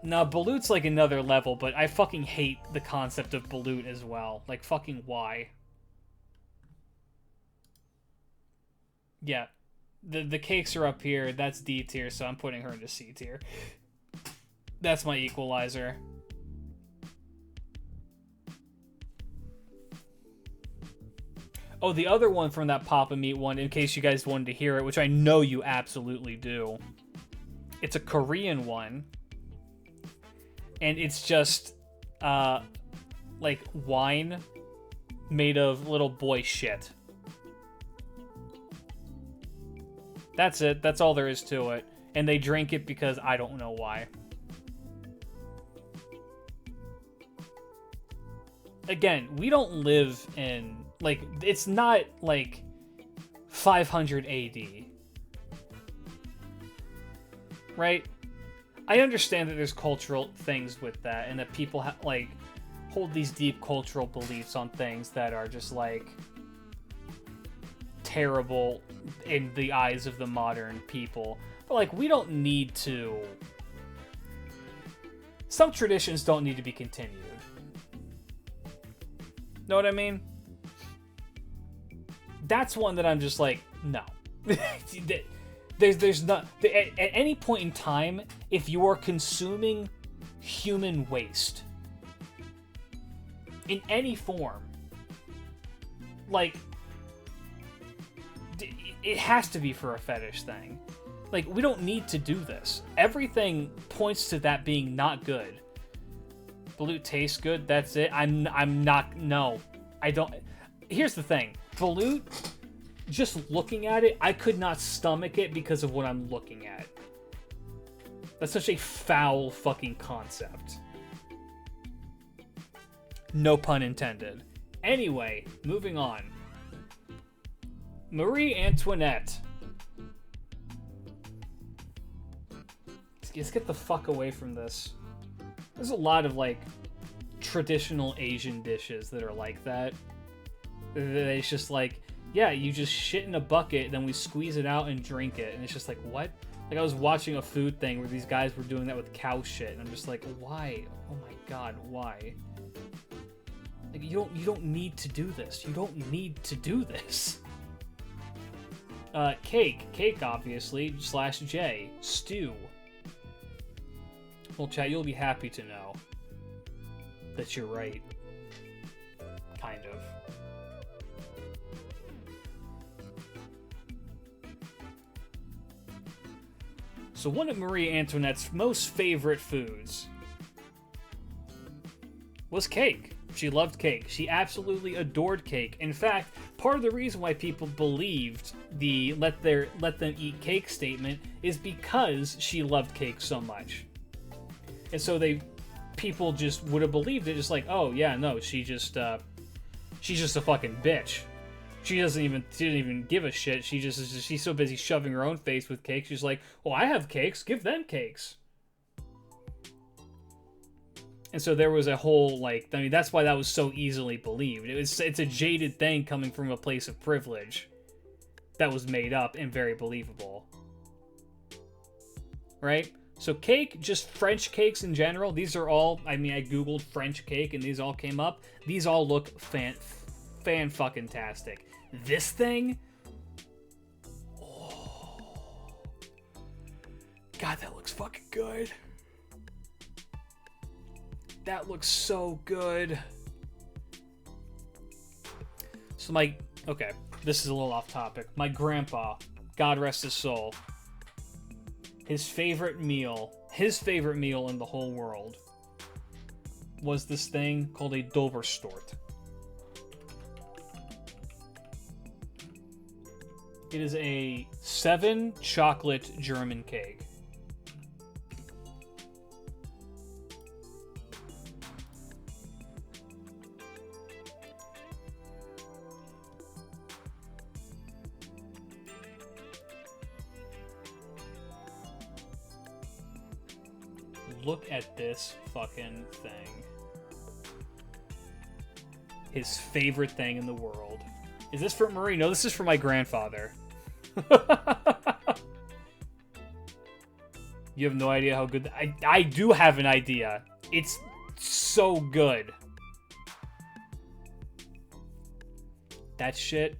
No, Balut's like another level, but I fucking hate the concept of Balut as well. Like, fucking why? Yeah. The cakes are up here. That's D tier, so I'm putting her into C tier. That's my equalizer. Oh, the other one from that Papa Meat one, in case you guys wanted to hear it, which I know you absolutely do. It's a Korean one. And it's just, like, wine made of little boy shit. That's it. That's all there is to it. And they drink it because I don't know why. Again, we don't live in... Like, it's not, like, 500 AD. Right? I understand that there's cultural things with that, and that people, like, hold these deep cultural beliefs on things that are just, like... terrible in the eyes of the modern people. But, like, we don't need to... Some traditions don't need to be continued. Know what I mean? That's one that I'm just like, no. There's not... At any point in time, if you are consuming human waste in any form, like, it has to be for a fetish thing. Like, we don't need to do this. Everything points to that being not good. Balut tastes good, that's it. I'm not... No. I don't... Here's the thing. Balut, just looking at it, I could not stomach it because of what I'm looking at. That's such a foul fucking concept. No pun intended. Anyway, moving on. Marie Antoinette. Let's get the fuck away from this. There's a lot of, like, traditional Asian dishes that are like that. It's just like, yeah, you just shit in a bucket, then we squeeze it out and drink it. And it's just like, what? Like, I was watching a food thing where these guys were doing that with cow shit, and I'm just like, why? Oh my god, why? Like, you don't need to do this. You don't need to do this. Cake, obviously, /J. Stew. Well, chat, you'll be happy to know that you're right. Kind of. So one of Marie Antoinette's most favorite foods was cake. She loved cake. She absolutely adored cake. In fact, part of the reason why people believed the let them eat cake statement is because she loved cake so much. And so people just would have believed it, just like, oh yeah, no, she's just a fucking bitch. She didn't even give a shit. She's so busy shoving her own face with cake. She's like, well, I have cakes, give them cakes. And so there was a whole, like, I mean, that's why that was so easily believed. It's a jaded thing coming from a place of privilege that was made up and very believable. Right? So cake, just French cakes in general, these are all, I mean, I googled French cake and these all came up. These all look fan-fucking-tastic. This thing, oh, God, that looks fucking good. That looks so good. So okay, this is a little off topic. My grandpa, God rest his soul, his favorite meal in the whole world was this thing called a Doberstort. It is a 7 chocolate German cake. Look at this fucking thing. His favorite thing in the world. Is this for Marie? No, this is for my grandfather. You have no idea how good... I do have an idea. It's so good. That shit...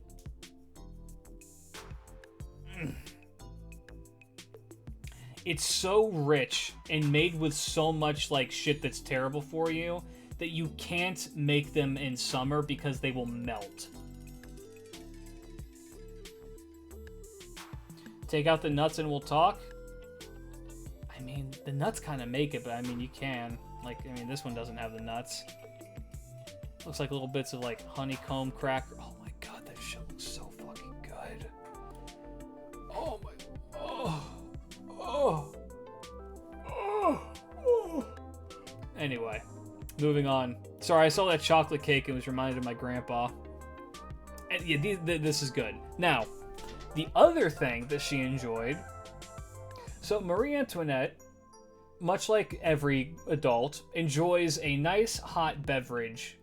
It's so rich and made with so much, like, shit that's terrible for you that you can't make them in summer because they will melt. Take out the nuts and we'll talk? I mean, the nuts kind of make it, but I mean, you can. Like, I mean, this one doesn't have the nuts. Looks like little bits of, like, honeycomb cracker. Oh my god, that shit looks so fucking good. Oh my... Oh... Oh. Oh. Anyway, moving on. Sorry, I saw that chocolate cake and was reminded of my grandpa. And yeah, this is good. Now, the other thing that she enjoyed... So, Marie Antoinette, much like every adult, enjoys a nice hot beverage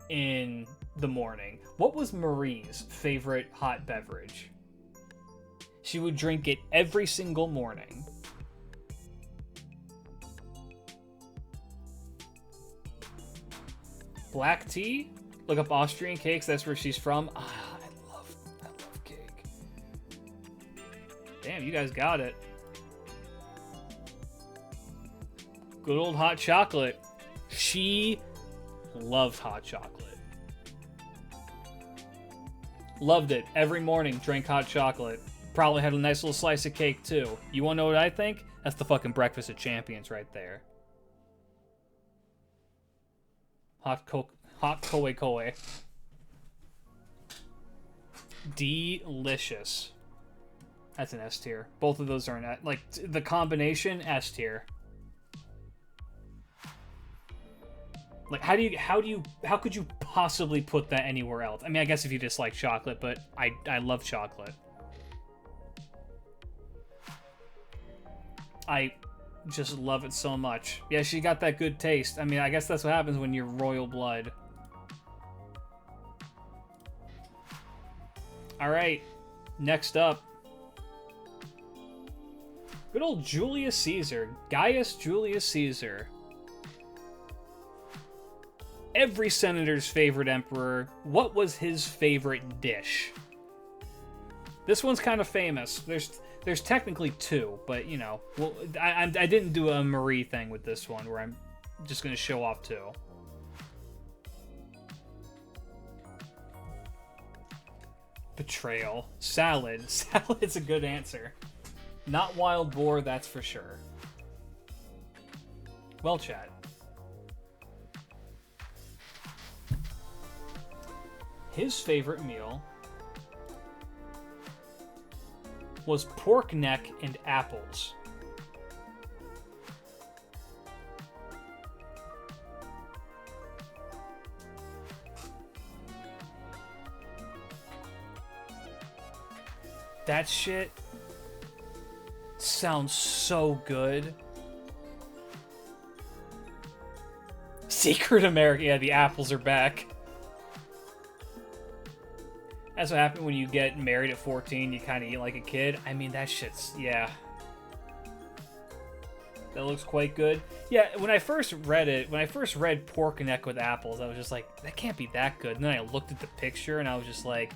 in the morning. What was Marie's favorite hot beverage? She would drink it every single morning. Black tea? Look up Austrian cakes, that's where she's from. Ah, I love you guys got it. Good old hot chocolate. She loved hot chocolate. Loved it. Every morning, drank hot chocolate. Probably had a nice little slice of cake, too. You wanna know what I think? That's the fucking breakfast of champions right there. Hot koe koe. Delicious. That's an S tier. Both of those are an, like, the combination, S tier. Like, how could you possibly put that anywhere else? I mean, I guess if you dislike chocolate, but I love chocolate. I just love it so much. Yeah, she got that good taste. I mean, I guess that's what happens when you're royal blood. Alright, next up. Good old Julius Caesar. Gaius Julius Caesar. Every senator's favorite emperor. What was his favorite dish? This one's kind of famous. There's technically two, but, you know, well, I didn't do a Marie thing with this one, where I'm just going to show off two. Betrayal. Salad. Salad's a good answer. Not wild boar, that's for sure. Well, chat. His favorite meal was pork neck and apples. That shit sounds so good. Secret America. Yeah, the apples are back. That's what happened when you get married at 14. You kind of eat like a kid. I mean, that shit's... yeah. That looks quite good. Yeah, when I first read pork neck with apples, I was just like, that can't be that good. And then I looked at the picture, and I was just like,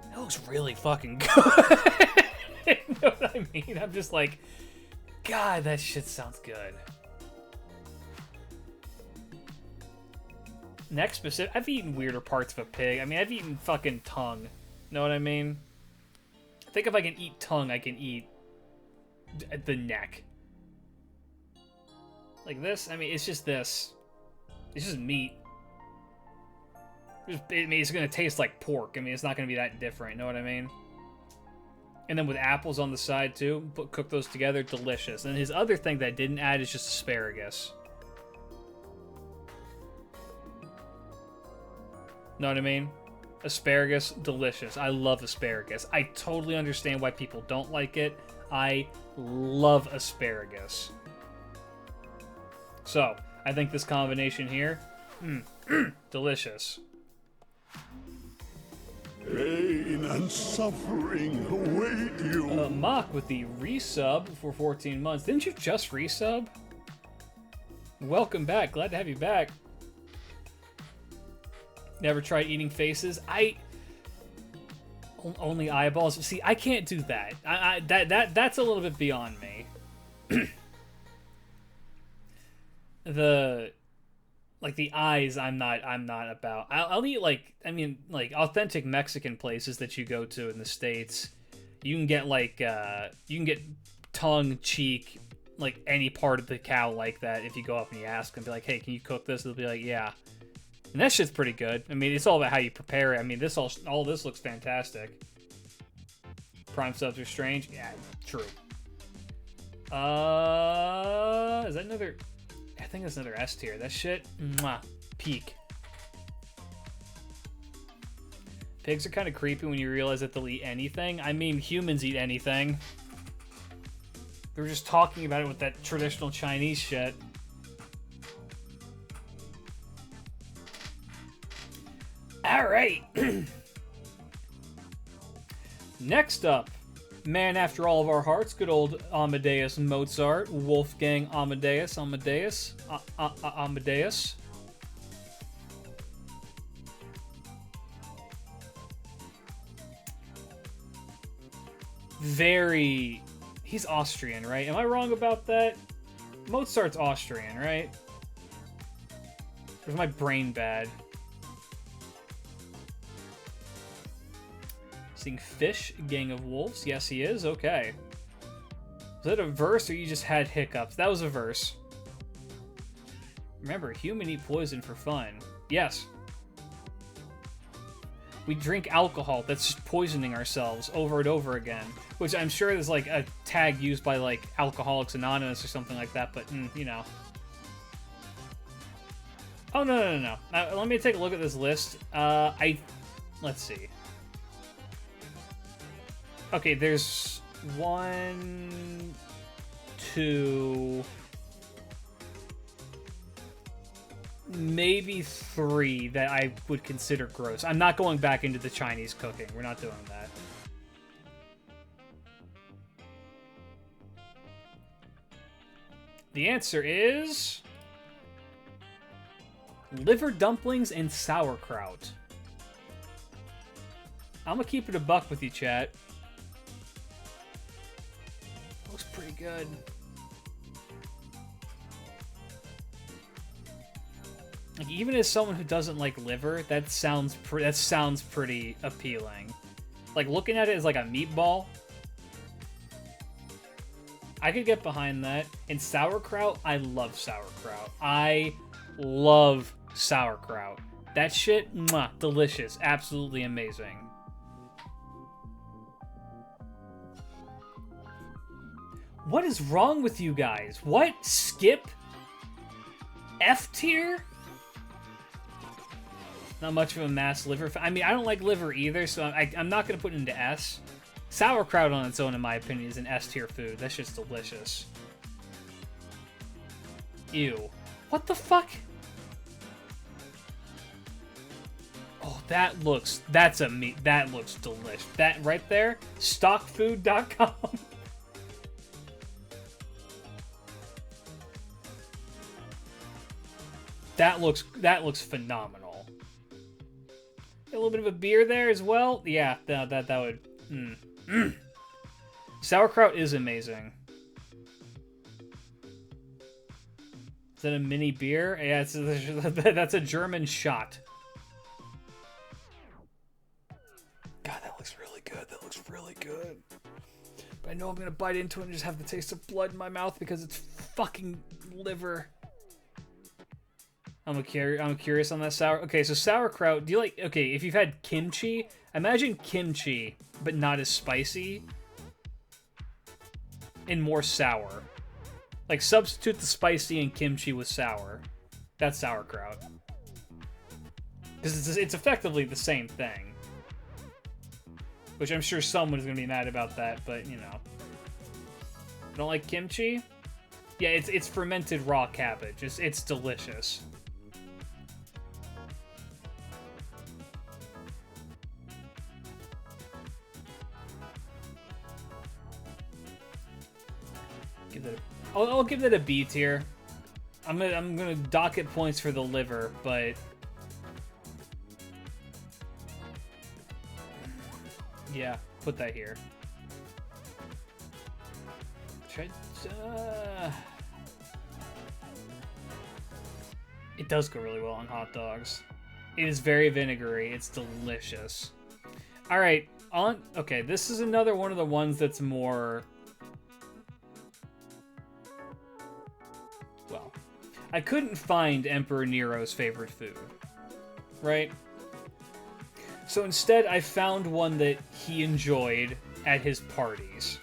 that looks really fucking good. You know what I mean? I'm just like, God, that shit sounds good. Neck specific. I've eaten weirder parts of a pig. I mean, I've eaten fucking tongue. Know what I mean? I think if I can eat tongue, I can eat the neck. Like this? I mean, it's just this. It's just meat. I mean, it's gonna taste like pork. I mean, it's not gonna be that different. Know what I mean? And then with apples on the side too, cook those together, delicious. And his other thing that I didn't add is just asparagus. Know what I mean? Asparagus, delicious. I love asparagus. I totally understand why people don't like it. I love asparagus. So, I think this combination here, delicious. Pain and suffering await you. Mock with the resub for 14 months. Didn't you just resub? Welcome back. Glad to have you back. Never tried eating faces. Only eyeballs. See, I can't do that. That's a little bit beyond me. The eyes, I'm not about. I'll eat like authentic Mexican places that you go to in the States. You can get tongue, cheek, like any part of the cow like that. If you go up and you ask them, be like, hey, can you cook this? They'll be like, yeah. And that shit's pretty good. I mean, it's all about how you prepare it. I mean, all this looks fantastic. Prime subs are strange. Yeah, true. Is that another? I think that's another S tier. That shit, mwah, peak. Pigs are kind of creepy when you realize that they'll eat anything. I mean, humans eat anything. They were just talking about it with that traditional Chinese shit. Alright. Next up, man after all of our hearts, good old Amadeus Mozart, Wolfgang Amadeus. very... He's Austrian, right? Am I wrong about that? Mozart's Austrian, right? Or is my brain bad? Seeing fish, gang of wolves. Yes, he is. Okay. Was that a verse or you just had hiccups? That was a verse. Remember, human eat poison for fun. Yes. We drink alcohol. That's just poisoning ourselves over and over again. Which I'm sure is like a tag used by like Alcoholics Anonymous or something like that, but, you know. Oh, no. Let me take a look at this list. Let's see. Okay, there's 1, 2... maybe 3 that I would consider gross. I'm not going back into the Chinese cooking. We're not doing that. The answer is... liver dumplings and sauerkraut. I'm gonna keep it a buck with you, chat. Looks pretty good. Like, even as someone who doesn't like liver, that sounds pretty appealing. Like, looking at it as like a meatball, I could get behind that. And sauerkraut, I love sauerkraut. I love sauerkraut. That shit, mwah, delicious. Absolutely amazing. What is wrong with you guys? What? Skip? F tier? Not much of a mass liver fan. I mean, I don't like liver either, so I'm not going to put it into S. Sauerkraut on its own, in my opinion, is an S tier food. That shit's delicious. Ew. What the fuck? Oh, that looks delish. That right there, stockfood.com. That looks phenomenal. A little bit of a beer there as well. Yeah, that would. Sauerkraut is amazing. Is that a mini beer? Yeah, that's a German shot. God, that looks really good. That looks really good. But I know I'm gonna bite into it and just have the taste of blood in my mouth because it's fucking liver. I'm curious on that sour. Okay, so sauerkraut. Do you like? Okay, if you've had kimchi, imagine kimchi, but not as spicy and more sour. Like, substitute the spicy in kimchi with sour. That's sauerkraut. Because it's effectively the same thing. Which I'm sure someone is going to be mad about that, but, you know. Don't like kimchi? Yeah, it's fermented raw cabbage. It's delicious. I'll give that a B tier. I'm gonna dock it points for the liver, but yeah, put that here. It does go really well on hot dogs. It is very vinegary. It's delicious. All right, okay, this is another one of the ones that's more. Well, I couldn't find Emperor Nero's favorite food, right? So instead, I found one that he enjoyed at his parties.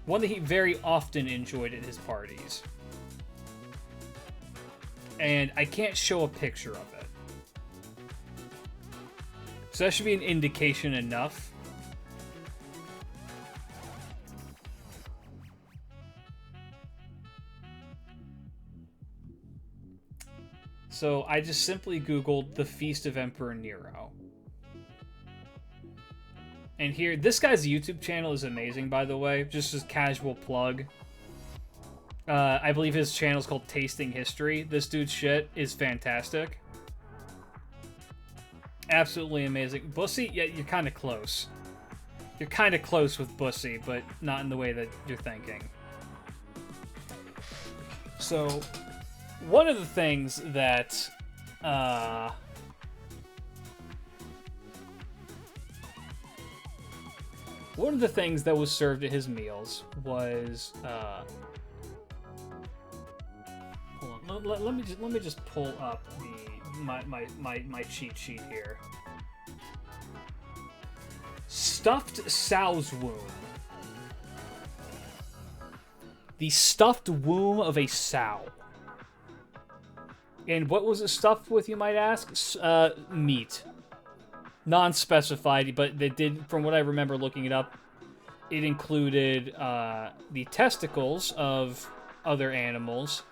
One that he very often enjoyed at his parties. And I can't show a picture of it. So that should be an indication enough. So I just simply Googled the Feast of Emperor Nero. And here, this guy's YouTube channel is amazing, by the way. Just as casual plug. I believe his channel is called Tasting History. This dude's shit is fantastic. Absolutely amazing. Bussy, yeah, you're kind of close. You're kind of close with Bussy, but not in the way that you're thinking. So, one of the things that, one of the things that was served at his meals was, hold on, let me just pull up my cheat sheet here. Stuffed sow's womb. The stuffed womb of a sow. And what was it stuffed with, you might ask? Meat. Non-specified, but they did, from what I remember looking it up, it included the testicles of other animals,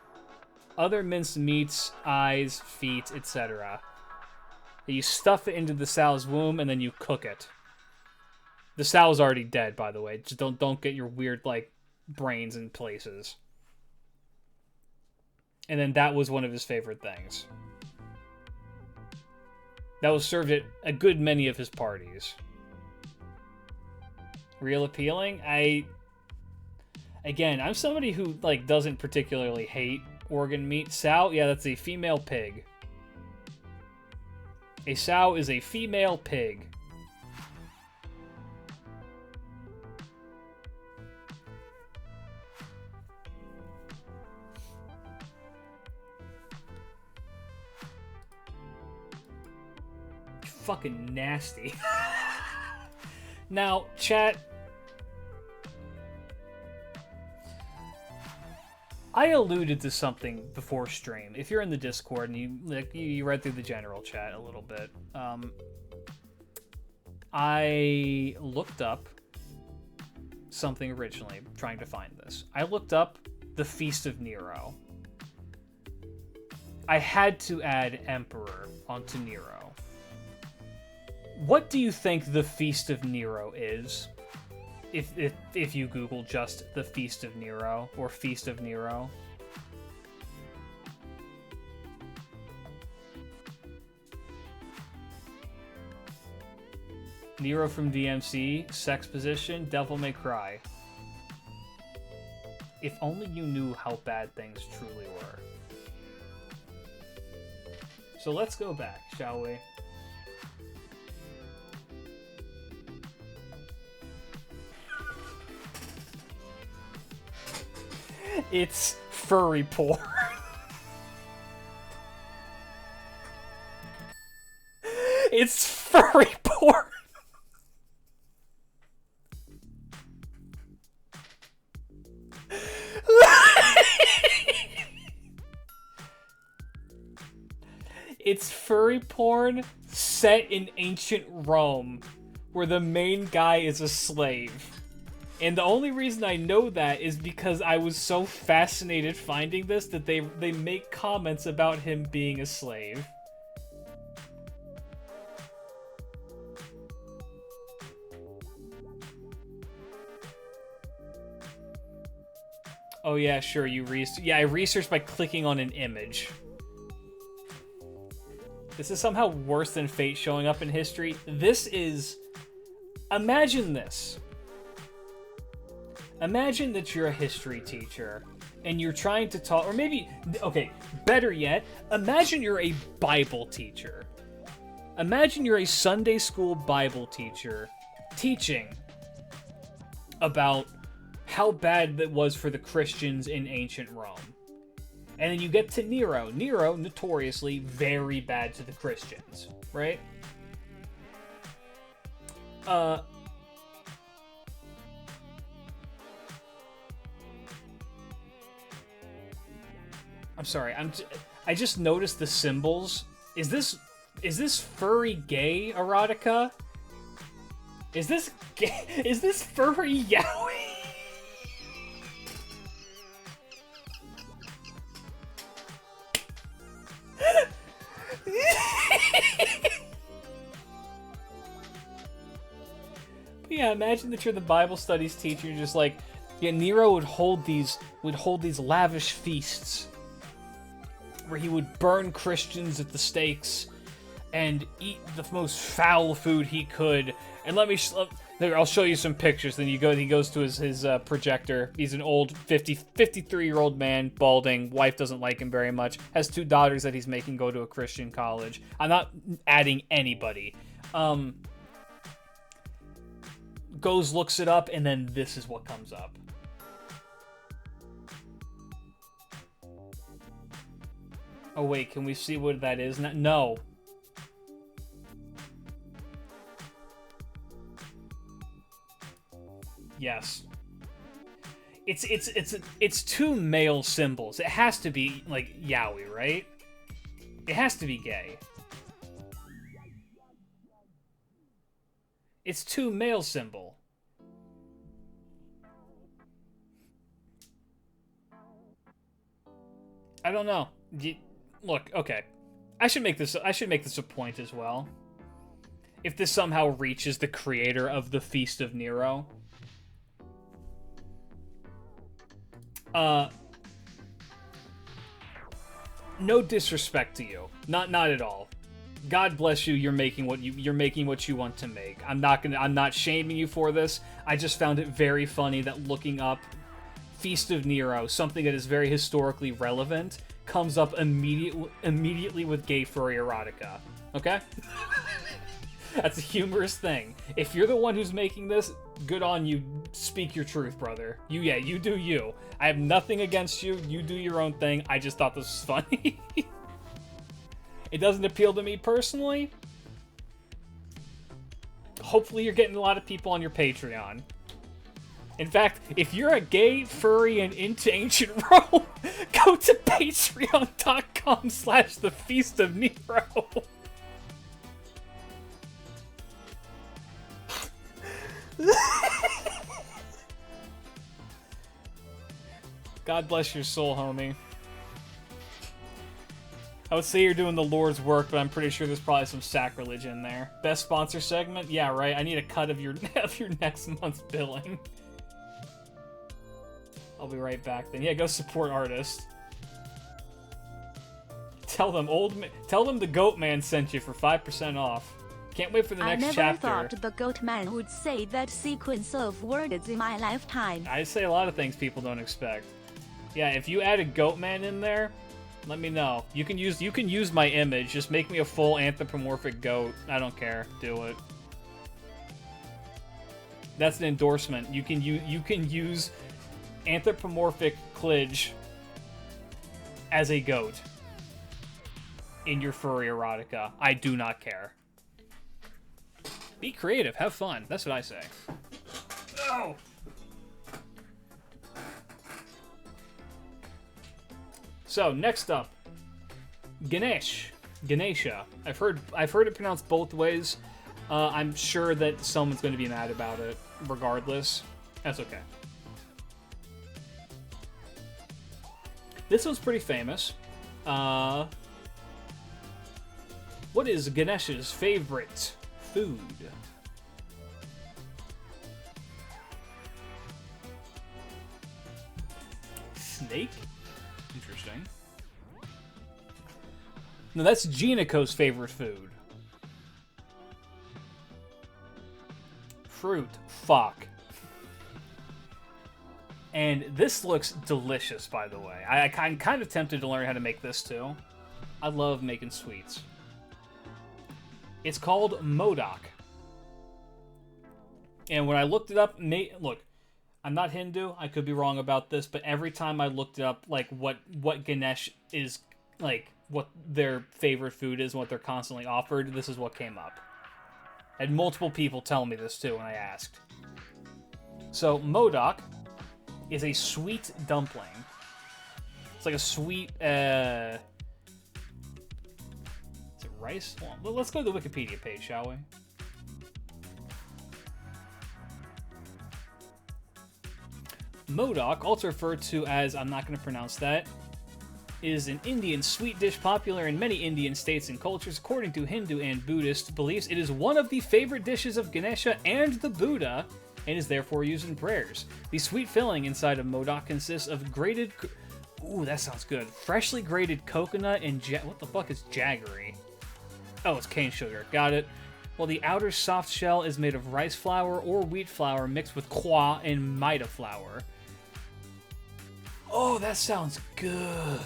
other minced meats, eyes, feet, etc. You stuff it into the sow's womb, and then you cook it. The sow's already dead, by the way. Just don't get your weird, like, brains in places. And then that was one of his favorite things. That was served at a good many of his parties. Real appealing? Again, I'm somebody who, like, doesn't particularly hate organ meat. Sow? Yeah, that's a female pig. A sow is a female pig. Fucking nasty. Now, chat, I alluded to something before stream. If you're in the Discord and you read through the general chat a little bit, I looked up something originally, trying to find this. I looked up the Feast of Nero. I had to add Emperor onto Nero. What do you think the Feast of Nero is? If you Google just the Feast of Nero or Feast of Nero. Nero from DMC, sex position, Devil May Cry. If only you knew how bad things truly were. So let's go back, shall we? It's furry porn. It's furry porn. It's furry porn set in ancient Rome, where the main guy is a slave. And the only reason I know that is because I was so fascinated finding this that they make comments about him being a slave. Oh yeah, sure, I researched by clicking on an image. This is somehow worse than fate showing up in history. This is... Imagine this. Imagine that you're a history teacher, and you're trying to talk, or maybe, okay, better yet, imagine you're a Bible teacher. Imagine you're a Sunday school Bible teacher teaching about how bad it was for the Christians in ancient Rome. And then you get to Nero. Nero, notoriously very bad to the Christians, right? I'm sorry. I just noticed the symbols. Is this furry gay erotica? Is this gay? Is this furry yaoi? Yeah, imagine that you're the Bible studies teacher. You're just like, yeah, Nero would hold these lavish feasts where he would burn Christians at the stakes and eat the most foul food he could. And let me There, I'll show you some pictures. Then he goes to his projector. He's an old 53-year-old man, balding. Wife doesn't like him very much. Has 2 daughters that he's making go to a Christian college. I'm not adding anybody. Goes, looks it up, and then this is what comes up. Oh wait, can we see what that is? No. Yes. It's 2 male symbols. It has to be like yaoi, right? It has to be gay. It's 2 male symbol. I don't know. Look, okay. I should make this a point as well. If this somehow reaches the creator of the Feast of Nero. No disrespect to you. Not at all. God bless you. You're making what you want to make. I'm not shaming you for this. I just found it very funny that looking up Feast of Nero, something that is very historically relevant, comes up immediately with gay furry erotica. Okay? That's a humorous thing. If you're the one who's making this, good on you. Speak your truth, brother. You do you. I have nothing against you. You do your own thing. I just thought this was funny. It doesn't appeal to me personally. Hopefully you're getting a lot of people on your Patreon. In fact, if you're a gay, furry, and into ancient Rome, go to patreon.com/thefeastofnero. God bless your soul, homie. I would say you're doing the Lord's work, but I'm pretty sure there's probably some sacrilege in there. Best sponsor segment? Yeah, right. I need a cut of your next month's billing. I'll be right back then. Yeah, go support artists. Tell them the Goat Man sent you for 5% off. Can't wait for the next chapter. I never thought the Goat Man would say that sequence of words in my lifetime. I say a lot of things people don't expect. Yeah, if you add a Goat Man in there, let me know. You can use my image. Just make me a full anthropomorphic goat. I don't care. Do it. That's an endorsement. You can use anthropomorphic klidge as a goat in your furry erotica. I do not care. Be creative. Have fun. That's what I say. Oh. So next up, Ganesha. I've heard it pronounced both ways. I'm sure that someone's going to be mad about it, regardless. That's okay. This one's pretty famous. What is Ganesha's favorite food? Snake? Interesting. No, that's Jiniko's favorite food. Fruit. Fuck. And this looks delicious, by the way. I'm kind of tempted to learn how to make this, too. I love making sweets. It's called modak. And when I looked it up, look, I'm not Hindu. I could be wrong about this, but every time I looked it up, like, what Ganesh is, like, what their favorite food is, what they're constantly offered, this is what came up. I had multiple people tell me this, too, when I asked. So, modak is a sweet dumpling. It's like a sweet, is it rice? Well, let's go to the Wikipedia page, shall we? Modak, also referred to as, I'm not going to pronounce that, is an Indian sweet dish popular in many Indian states and cultures. According to Hindu and Buddhist beliefs, it is one of the favorite dishes of Ganesha and the Buddha, and is therefore used in prayers. The sweet filling inside of modak consists of grated... Ooh, that sounds good. Freshly grated coconut and... What the fuck is jaggery? Oh, it's cane sugar. Got it. while the outer soft shell is made of rice flour or wheat flour mixed with kwa and maida flour. Oh, that sounds good.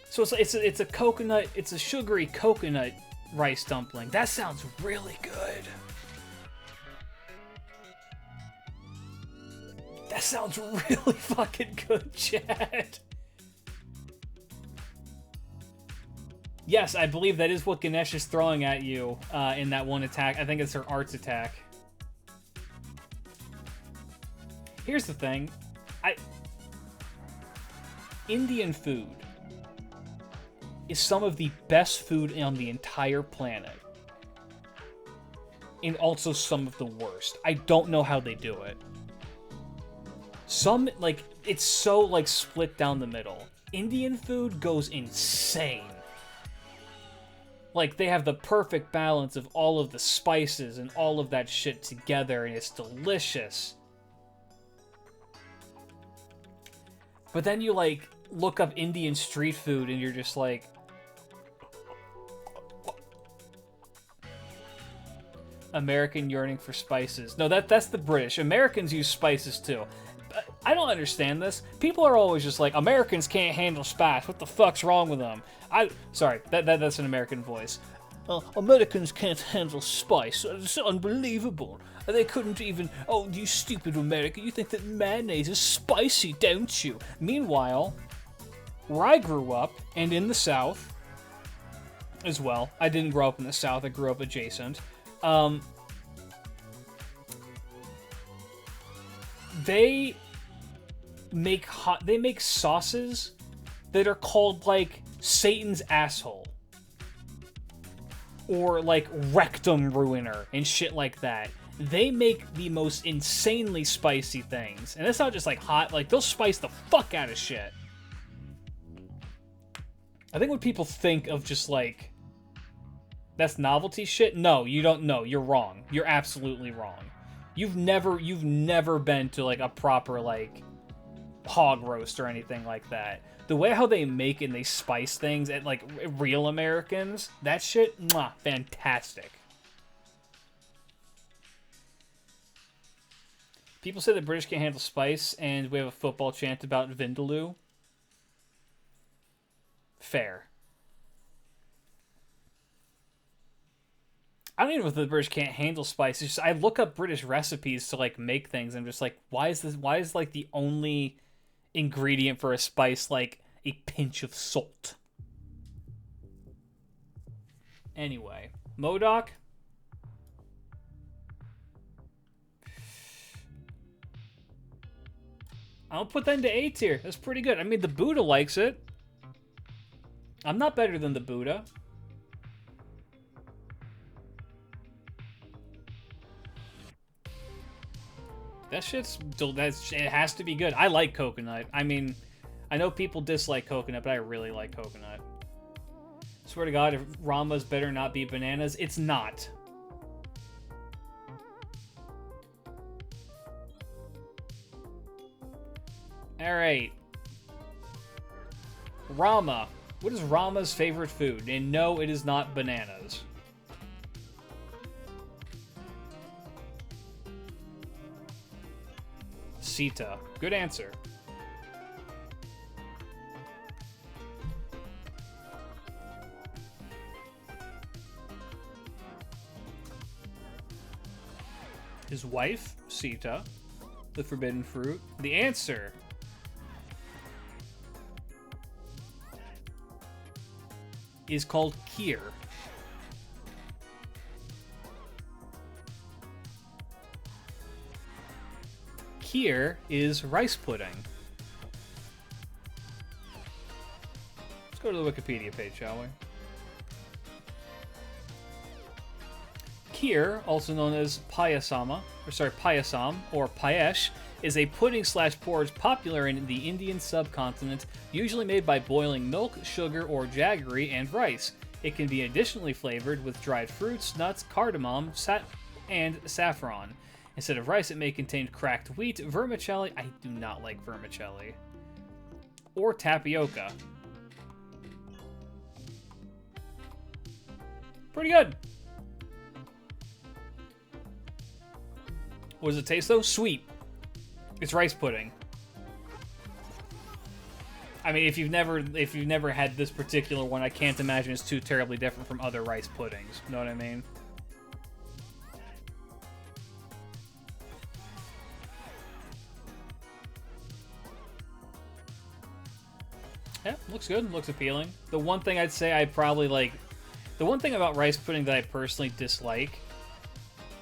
So it's a coconut, it's a sugary coconut rice dumpling. That sounds really good. That sounds really fucking good, Chad. Yes, I believe that is what Ganesha is throwing at you in that one attack. I think it's her arts attack. Here's the thing. Indian food is some of the best food on the entire planet. And also some of the worst. I don't know how they do it. It's so, split down the middle. Indian food goes insane. Like, they have the perfect balance of all of the spices and all of that shit together, and it's delicious. But then you, look up Indian street food, and you're just like... American yearning for spices. No, that's the British. Americans use spices, too. I don't understand this. People are always just like, Americans can't handle spice. What the fuck's wrong with them? Sorry, that's an American voice. Americans can't handle spice. It's unbelievable. They couldn't even... Oh, you stupid American. You think that mayonnaise is spicy, don't you? Meanwhile, where I grew up, and in the South as well. I didn't grow up in the South. I grew up adjacent. They make sauces that are called, Satan's asshole. Or, rectum ruiner and shit like that. They make the most insanely spicy things. And it's not just, hot. They'll spice the fuck out of shit. I think when people think of just, that's novelty shit, no, you don't know. You're wrong. You're absolutely wrong. You've never been to, a proper, hog roast or anything like that. The way how they make and they spice things at, real Americans, that shit, mwah, fantastic. People say the British can't handle spice, and we have a football chant about Vindaloo. Fair. I don't even know if the British can't handle spice. It's just, I look up British recipes to, make things, and I'm just like, why is the only ingredient for a spice, a pinch of salt? Anyway, MODOK. I'll put that into A tier. That's pretty good. I mean, the Buddha likes it. I'm not better than the Buddha. That shit's... it has to be good. I like coconut. I mean, I know people dislike coconut, but I really like coconut. Swear to God, if Rama's better not be bananas, it's not. Alright. Rama. What is Rama's favorite food? And no, it is not bananas. Sita. Good answer. His wife, Sita. The forbidden fruit. The answer is called kheer. Kheer is rice pudding. Let's go to the Wikipedia page, shall we? Kheer, also known as payasam or payesh, is a pudding/porridge popular in the Indian subcontinent, usually made by boiling milk, sugar, or jaggery and rice. It can be additionally flavored with dried fruits, nuts, cardamom, and saffron. Instead of rice, it may contain cracked wheat, vermicelli. I do not like vermicelli. Or tapioca. Pretty good. What does it taste though? Sweet. It's rice pudding. I mean, if you've never had this particular one, I can't imagine it's too terribly different from other rice puddings. You know what I mean? Yeah, looks good. Looks appealing. The one thing I'd say I probably like... The one thing about rice pudding that I personally dislike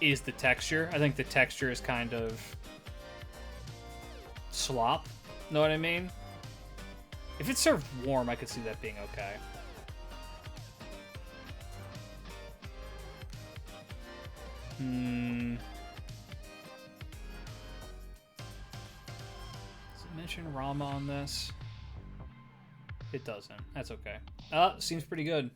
is the texture. I think the texture is kind of slop. Know what I mean? If it's served warm, I could see that being okay. Does it mention Rama on this? It doesn't. That's okay. Seems pretty good.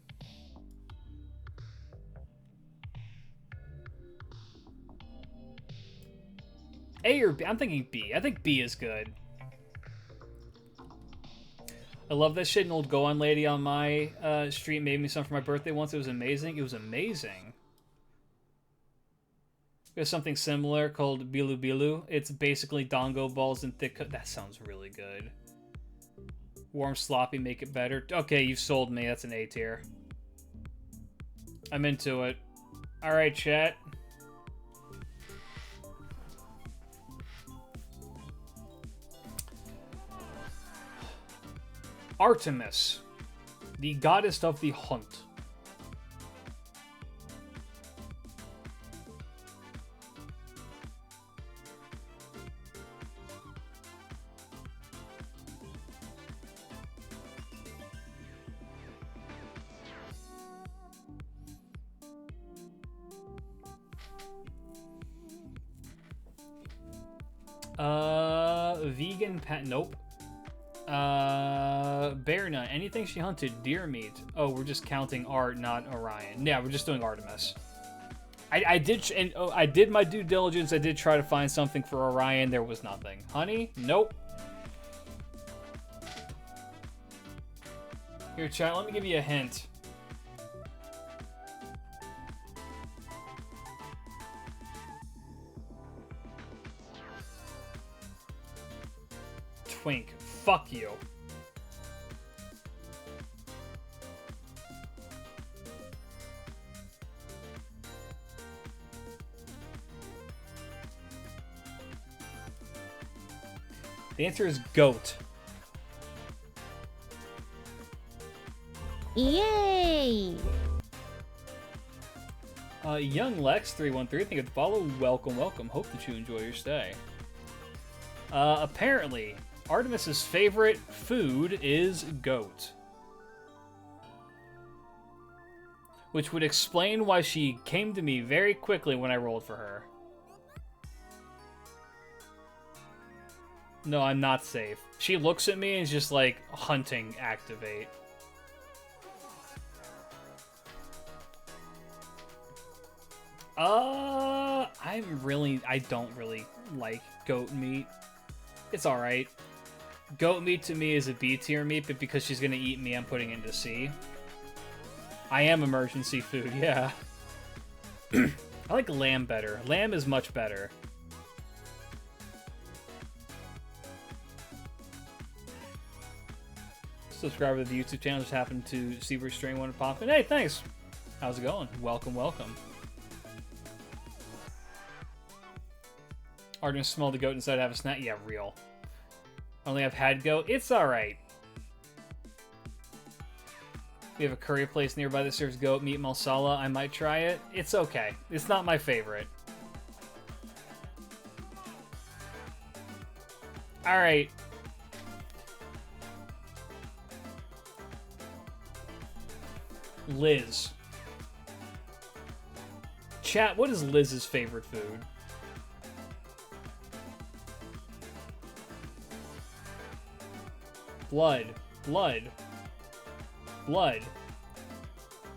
A or B? I'm thinking B. I think B is good. I love that shit. An old Goan lady on my street made me some for my birthday once. It was amazing. It was amazing. There's something similar called Bilu Bilu. It's basically dongo balls and thick... That sounds really good. Warm sloppy, make it better. Okay, you've sold me. That's an A tier. I'm into it. Alright, chat. Artemis, the goddess of the hunt. Vegan pet. Nope. Bear nut. Anything she hunted. Deer meat. Oh, we're just counting Art, not Orion. Yeah, we're just doing Artemis. I did my due diligence. I did try to find something for Orion. There was nothing. Honey? Nope. Here, chat. Let me give you a hint. Twink. Fuck you. The answer is goat. Yay! Young Lex 313, thank you for the follow. Welcome, welcome. Hope that you enjoy your stay. Apparently, Artemis's favorite food is goat. Which would explain why she came to me very quickly when I rolled for her. No, I'm not safe. She looks at me and is just like, hunting, activate. I don't really like goat meat. It's alright. Goat meat to me is a B tier meat, but because she's gonna eat me, I'm putting it into C. I am emergency food, yeah. I like lamb better. Lamb is much better. Subscriber to the YouTube channel, just happened to see where String wanted to pop in. Hey, thanks! How's it going? Welcome, welcome. Artemis smelled the goat inside to have a snack? Yeah, real. Only I've had goat. It's alright. We have a curry place nearby that serves goat meat masala. I might try it. It's okay. It's not my favorite. Alright. Liz. Chat, what is Liz's favorite food? Blood. Blood. Blood.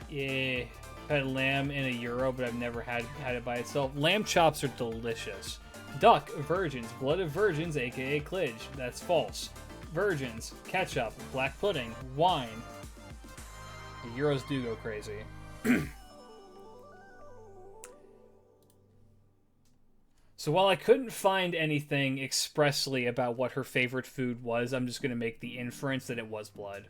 Yeah. I've had lamb in a Euro, but I've never had it by itself. Lamb chops are delicious. Duck. Virgins. Blood of virgins, aka klidge. That's false. Virgins. Ketchup. Black pudding. Wine. The Euros do go crazy. So while I couldn't find anything expressly about what her favorite food was, I'm just going to make the inference that it was blood.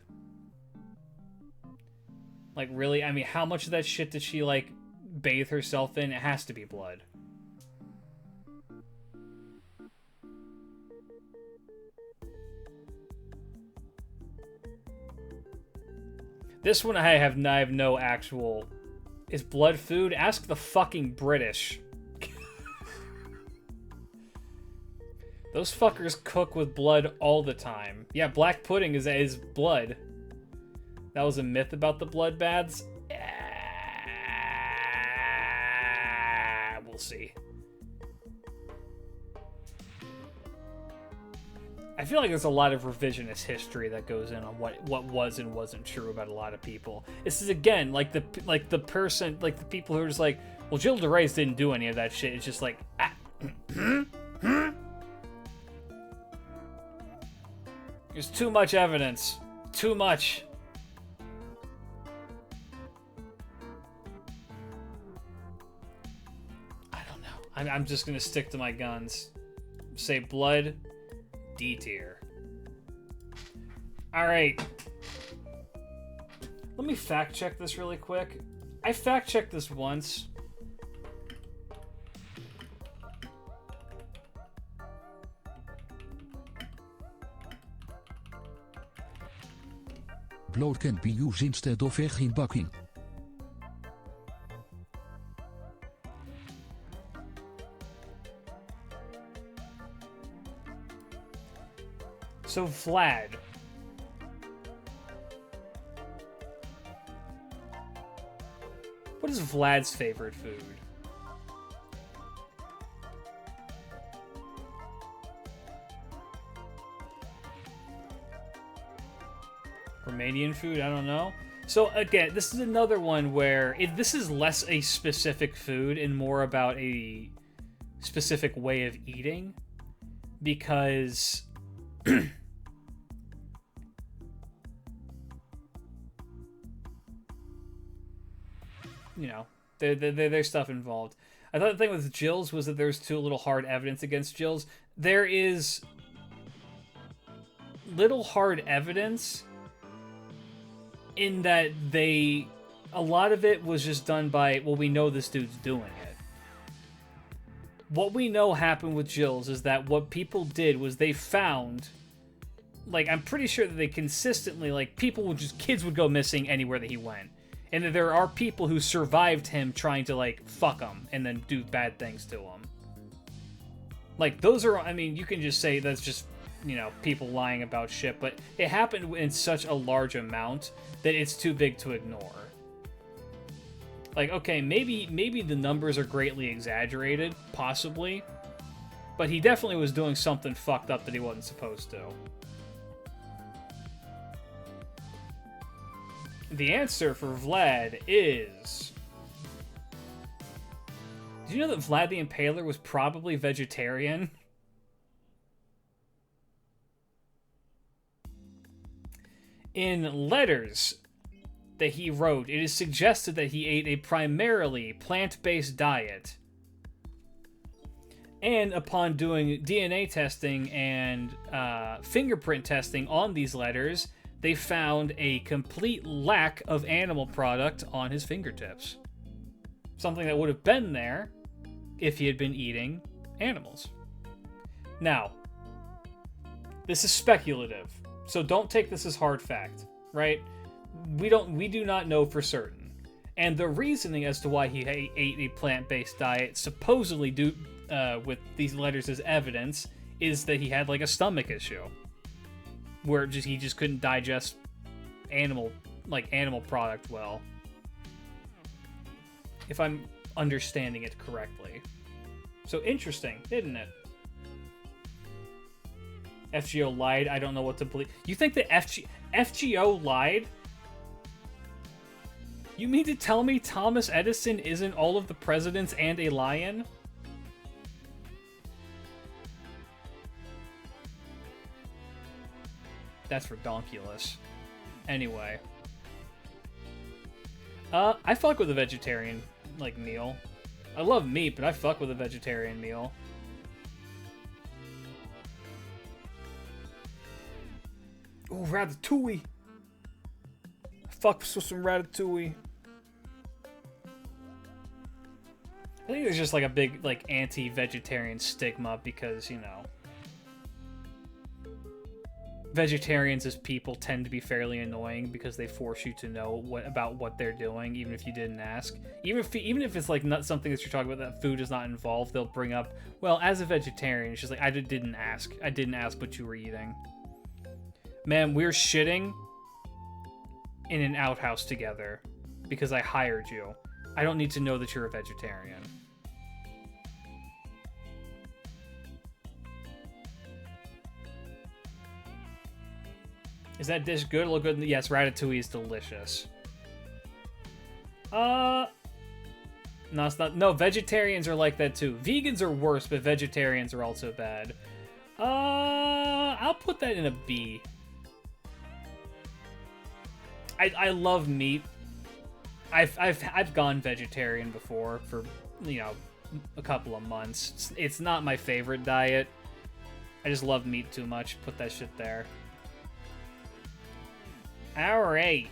Like, really? I mean, how much of that shit did she, like, bathe herself in? It has to be blood. This one I have no actual... Is blood food? Ask the fucking British. Those fuckers cook with blood all the time. Yeah, black pudding is blood. That was a myth about the blood baths? We'll see. I feel like there's a lot of revisionist history that goes in on what was and wasn't true about a lot of people. This is, again, like the people who are just like, well, Gilles de Rais didn't do any of that shit. It's just like, There's too much evidence. Too much. I don't know. I'm just gonna stick to my guns. Say blood. D tier. Alright. Let me fact check this really quick. I fact checked this once. Blood can be used instead of egg in baking. So Vlad. What is Vlad's favorite food? Romanian food? I don't know. So again, this is another one where this is less a specific food and more about a specific way of eating, because you know, there's stuff involved. I thought the thing with Jill's was that there's too little hard evidence against Jill's. There is little hard evidence in that a lot of it was just done by, well, we know this dude's doing it. What we know happened with Jill's is that what people did was they found, like, I'm pretty sure that they consistently, like, kids would go missing anywhere that he went. And that there are people who survived him trying to, like, fuck him and then do bad things to him. Like, those are, I mean, you can just say that's just, you know, people lying about shit, but it happened in such a large amount that it's too big to ignore. Like, okay, maybe the numbers are greatly exaggerated, possibly, but he definitely was doing something fucked up that he wasn't supposed to. The answer for Vlad is... Did you know that Vlad the Impaler was probably vegetarian? In letters that he wrote, it is suggested that he ate a primarily plant-based diet. And upon doing DNA testing and fingerprint testing on these letters, they found a complete lack of animal product on his fingertips. Something that would have been there if he had been eating animals. Now, this is speculative, so don't take this as hard fact, right? We do not know for certain. And the reasoning as to why he ate a plant-based diet, supposedly with these letters as evidence, is that he had like a stomach issue, where he just couldn't digest animal product well. If I'm understanding it correctly. So interesting, isn't it? FGO lied. I don't know what to believe. You think that FGO lied? You mean to tell me Thomas Edison isn't all of the presidents and a lion? That's redonkulous. Anyway. I fuck with a vegetarian, like, meal. I love meat, but I fuck with a vegetarian meal. Ooh, ratatouille. Fuck with some ratatouille. I think there's just like a big like anti-vegetarian stigma because, you know, vegetarians as people tend to be fairly annoying because they force you to know about what they're doing, even if you didn't ask. Even if it's like not something that you're talking about that food is not involved, they'll bring up, well, as a vegetarian, it's just like, I didn't ask what you were eating. Man, we're shitting in an outhouse together because I hired you. I don't need to know that you're a vegetarian. Is that dish good? Look good. Yes, ratatouille is delicious. No, it's not. No, vegetarians are like that too. Vegans are worse, but vegetarians are also bad. I'll put that in a B. I love meat. I've gone vegetarian before for, you know, a couple of months. It's not my favorite diet. I just love meat too much. Put that shit there. Alright.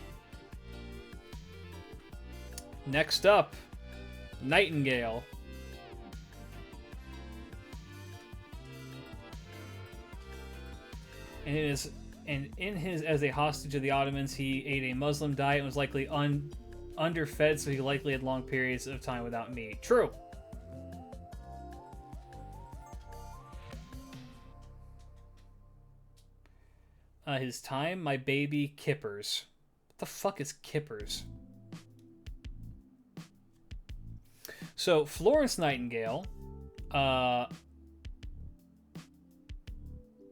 Next up, Nightingale. And in his as a hostage of the Ottomans, he ate a Muslim diet and was likely underfed, so he likely had long periods of time without meat. True. His time, my baby, Kippers. What the fuck is Kippers? So, Florence Nightingale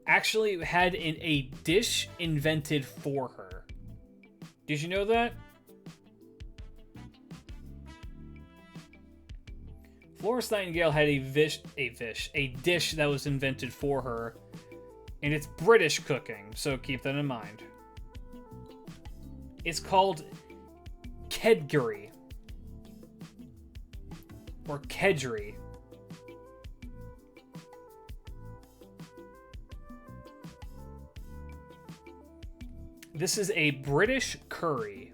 actually had a dish invented for her. Did you know that? Florence Nightingale had a dish that was invented for her. And it's British cooking, so keep that in mind. It's called kedgeree. Or kedgeree. This is a British curry.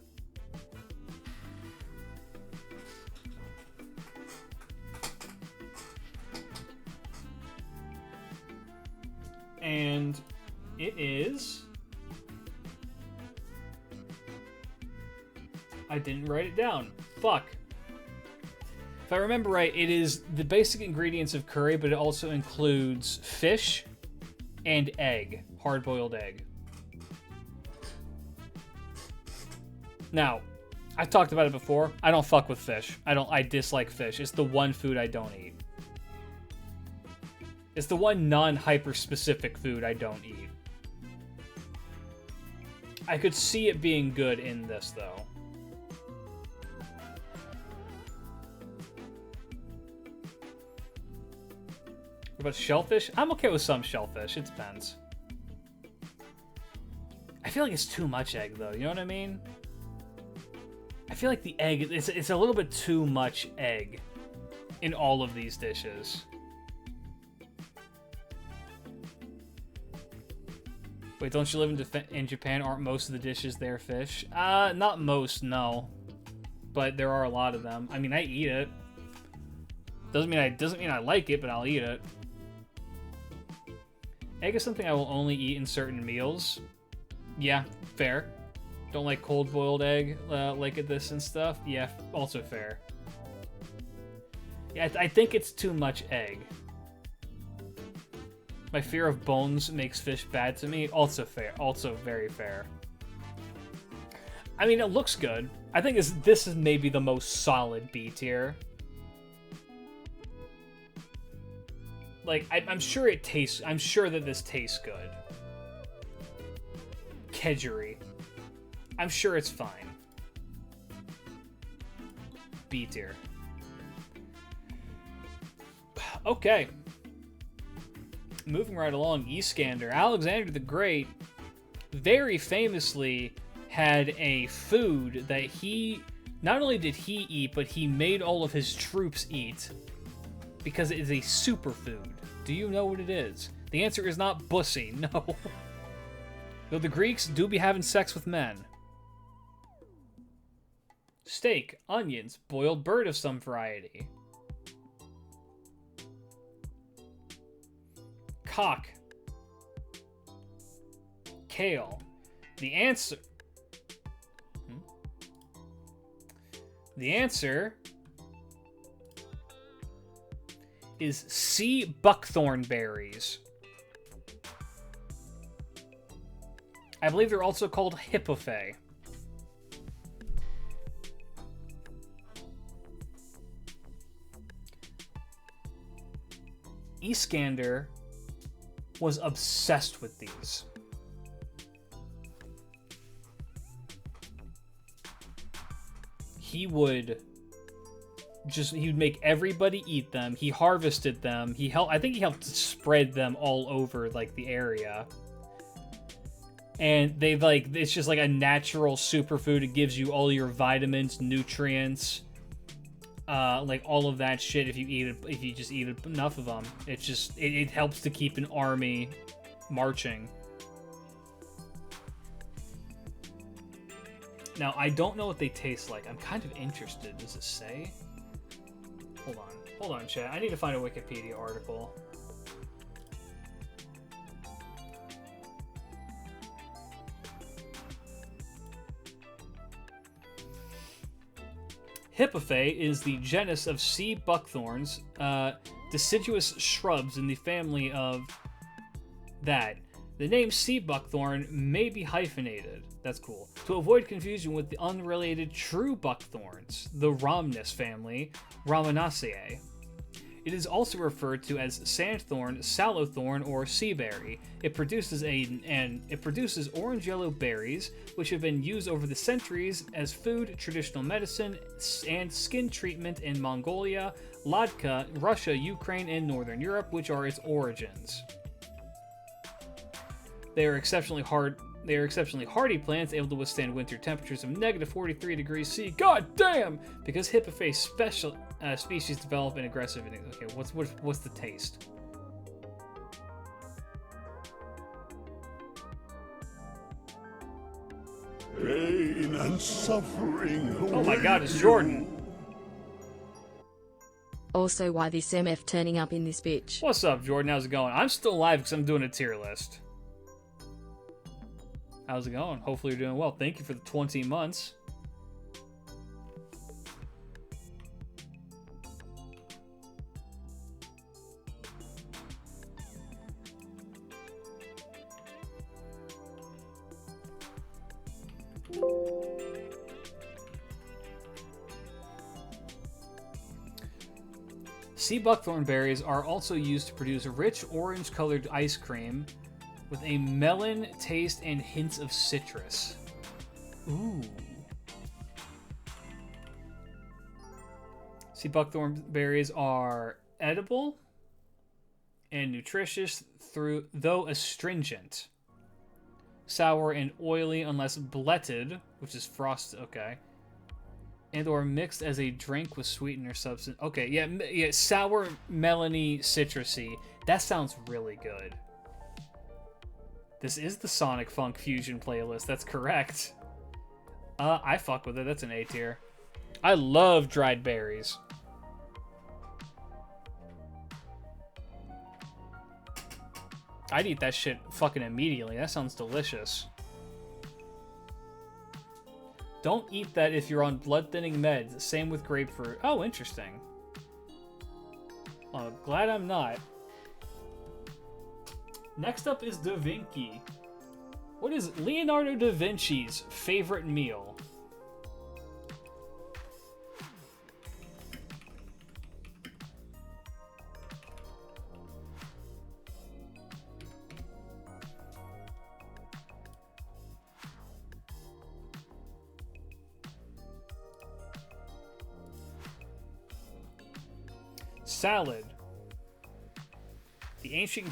And it is... I didn't write it down. Fuck. If I remember right, it is the basic ingredients of curry, but it also includes fish and egg. Hard-boiled egg. Now, I've talked about it before. I don't fuck with fish. I dislike fish. It's the one food I don't eat. It's the one non-hyper-specific food I don't eat. I could see it being good in this, though. What about shellfish? I'm okay with some shellfish. It depends. I feel like it's too much egg, though. You know what I mean? I feel like the egg... It's a little bit too much egg in all of these dishes. Wait, don't you live in Japan? Aren't most of the dishes there fish? Not most, no. But there are a lot of them. I mean, I eat it. Doesn't mean I like it, but I'll eat it. Egg is something I will only eat in certain meals. Yeah, fair. Don't like cold-boiled egg like this and stuff. Yeah, also fair. Yeah, I think it's too much egg. My fear of bones makes fish bad to me. Also fair. Also very fair. I mean, it looks good. I think this is maybe the most solid B tier. Like, I'm sure it tastes... I'm sure that this tastes good. Kedgeree. I'm sure it's fine. B tier. Okay. Moving right along, Iskander. Alexander the Great very famously had a food that he... Not only did he eat, but he made all of his troops eat. Because it is a superfood. Do you know what it is? The answer is not bussy, no. Though the Greeks do be having sex with men. Steak, onions, boiled bird of some variety. Cock. Kale. The answer... The answer is sea buckthorn berries. I believe they're also called hippophae. Iskander was obsessed with these. He would make everybody eat them. He harvested them. I think he helped spread them all over like the area. And it's just like a natural superfood. It gives you all your vitamins, nutrients, like all of that shit. If you just eat enough of them, it helps to keep an army marching. Now, I don't know what they taste like. I'm kind of interested. Does it say? Hold on, chat. I need to find a Wikipedia article. Hippophae is the genus of sea buckthorns, deciduous shrubs in the family of that. The name sea buckthorn may be hyphenated. That's cool. To avoid confusion with the unrelated true buckthorns, the Rhamnus family, Ramanaceae. It is also referred to as sandthorn, sallowthorn, or seaberry. It produces orange-yellow berries, which have been used over the centuries as food, traditional medicine, and skin treatment in Mongolia, Ladka, Russia, Ukraine, and Northern Europe, which are its origins. They are exceptionally hardy plants, able to withstand winter temperatures of negative 43 degrees C. God damn! Because hippophae species develop an aggressive... Okay, what's the taste? Pain and suffering. Oh my god, it's Jordan. Also, why this MF turning up in this bitch? What's up, Jordan? How's it going? I'm still alive because I'm doing a tier list. How's it going? Hopefully you're doing well. Thank you for the 20 months. Sea buckthorn berries are also used to produce rich orange-colored ice cream with a melon taste and hints of citrus. Ooh. Sea buckthorn berries are edible and nutritious, though astringent. Sour and oily unless bletted, which is frosted, okay. And or mixed as a drink with sweetener substance. Okay, yeah, sour, melony, citrusy. That sounds really good. This is the Sonic Funk Fusion playlist. That's correct. I fuck with it. That's an A tier. I love dried berries. I'd eat that shit fucking immediately. That sounds delicious. Don't eat that if you're on blood-thinning meds. Same with grapefruit. Oh, interesting. Oh, glad I'm not. Next up is Da Vinci. What is Leonardo da Vinci's favorite meal? Salad. The ancient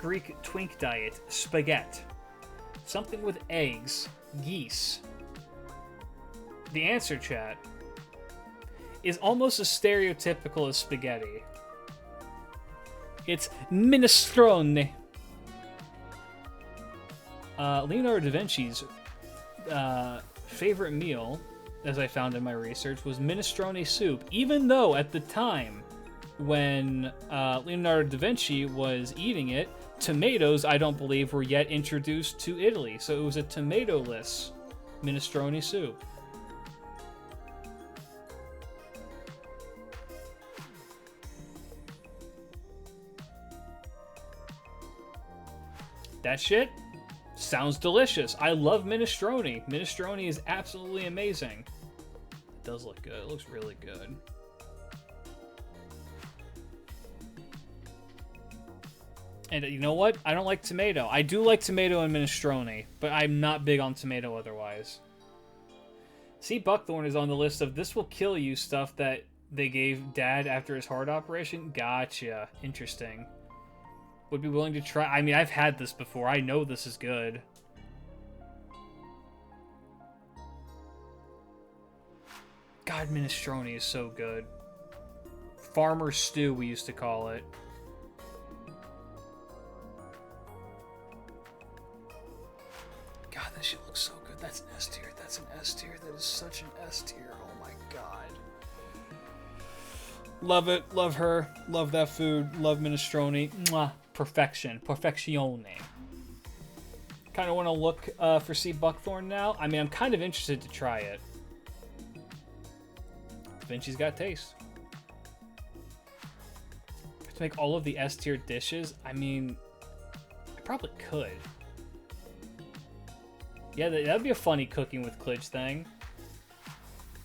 Greek twink diet, spaghetti. Something with eggs, geese. The answer, chat, is almost as stereotypical as spaghetti. It's minestrone. Leonardo da Vinci's favorite meal, as I found in my research, was minestrone soup, even though at the time when Leonardo da Vinci was eating it, tomatoes, I don't believe, were yet introduced to Italy. So it was a tomato-less minestrone soup. That shit sounds delicious. I love minestrone. Minestrone is absolutely amazing. It does look good. It looks really good. And you know what? I don't like tomato. I do like tomato and minestrone, but I'm not big on tomato otherwise. See, buckthorn is on the list of this will kill you stuff that they gave Dad after his heart operation. Gotcha. Interesting. Would be willing to try. I mean, I've had this before. I know this is good. God, minestrone is so good. Farmer stew, we used to call it. God, that shit looks so good. That's an S tier. That's an S tier. That is such an S tier. Oh my god. Love it. Love her. Love that food. Love minestrone. Mwah. Perfection. Perfeccione. Kind of want to look for sea buckthorn now. I mean, I'm kind of interested to try it. Da Vinci's got taste. To make all of the S tier dishes, I mean, I probably could. Yeah, that'd be a funny cooking with klidge thing.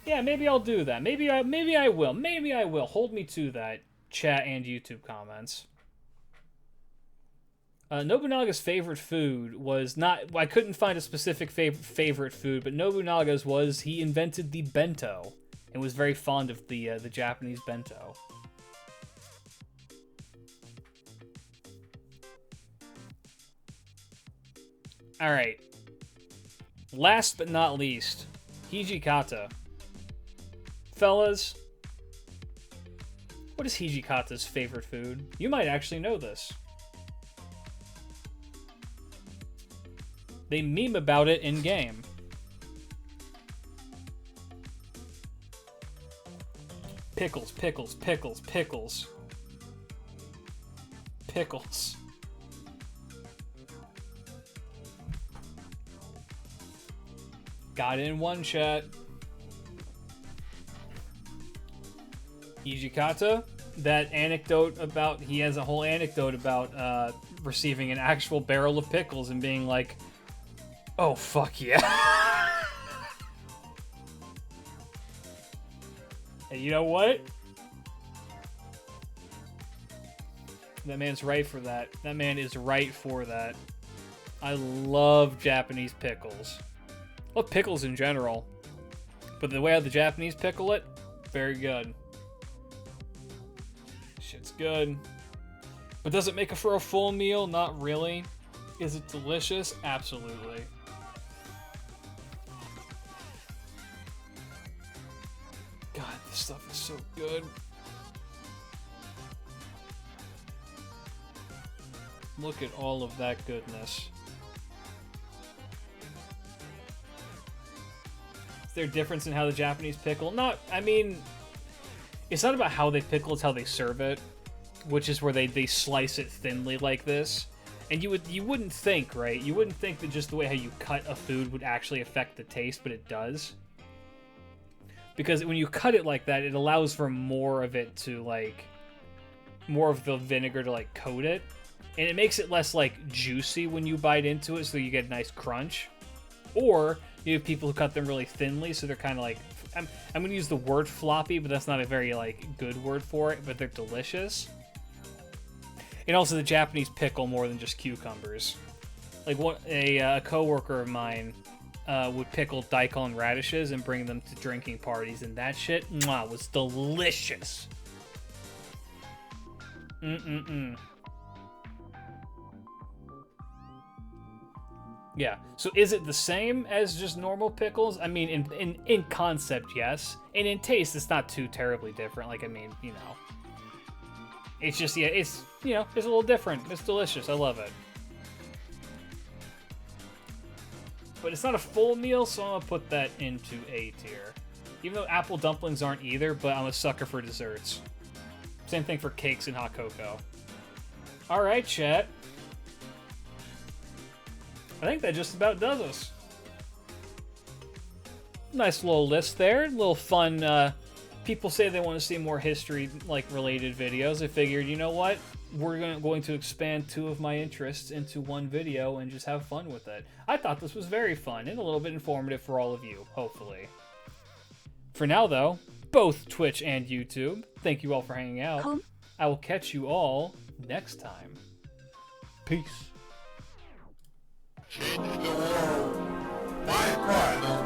Yeah, maybe I'll do that. Maybe I will. Maybe I will. Hold me to that, chat and YouTube comments. Nobunaga's favorite food was not... I couldn't find a specific favorite food, but Nobunaga's was he invented the bento and was very fond of the Japanese bento. All right. Last but not least, Hijikata. Fellas, what is Hijikata's favorite food? You might actually know this. They meme about it in-game. Pickles, pickles, pickles, pickles. Pickles. Got it in one chat. Hijikata, that anecdote about... He has a whole anecdote about receiving an actual barrel of pickles and being like, oh, fuck yeah. Hey, you know what? That man's right for that. That man is right for that. I love Japanese pickles. I love pickles in general. But the way how the Japanese pickle it, very good. Shit's good. But does it make it for a full meal? Not really. Is it delicious? Absolutely. God, this stuff is so good. Look at all of that goodness. Is there a difference in how the Japanese pickle? Not, I mean, it's not about how they pickle, it's how they serve it, which is where they slice it thinly like this. And you wouldn't think, right? You wouldn't think that just the way how you cut a food would actually affect the taste, but it does. Because when you cut it like that, it allows for more of it to, like, more of the vinegar to, like, coat it. And it makes it less, like, juicy when you bite into it, so you get a nice crunch. Or you have people who cut them really thinly, so they're kind of like... I'm going to use the word floppy, but that's not a very, like, good word for it, but they're delicious. And also the Japanese pickle more than just cucumbers. Like, a coworker of mine would pickle daikon radishes and bring them to drinking parties, and that shit, mwah, was delicious. Yeah, so is it the same as just normal pickles? I mean, in concept, yes. And in taste, it's not too terribly different. Like, I mean, you know. It's just, yeah, it's, you know, it's a little different. It's delicious. I love it. But it's not a full meal, so I'm gonna put that into A tier. Even though apple dumplings aren't either, but I'm a sucker for desserts. Same thing for cakes and hot cocoa. Alright, chat. I think that just about does us. Nice little list there. A little fun, people say they want to see more history, like, related videos. I figured, you know what? We're going to expand 2 of my interests into one video and just have fun with it. I thought this was very fun and a little bit informative for all of you, hopefully. For now, though, both Twitch and YouTube, thank you all for hanging out. I will catch you all next time. Peace. Change the world. My pride.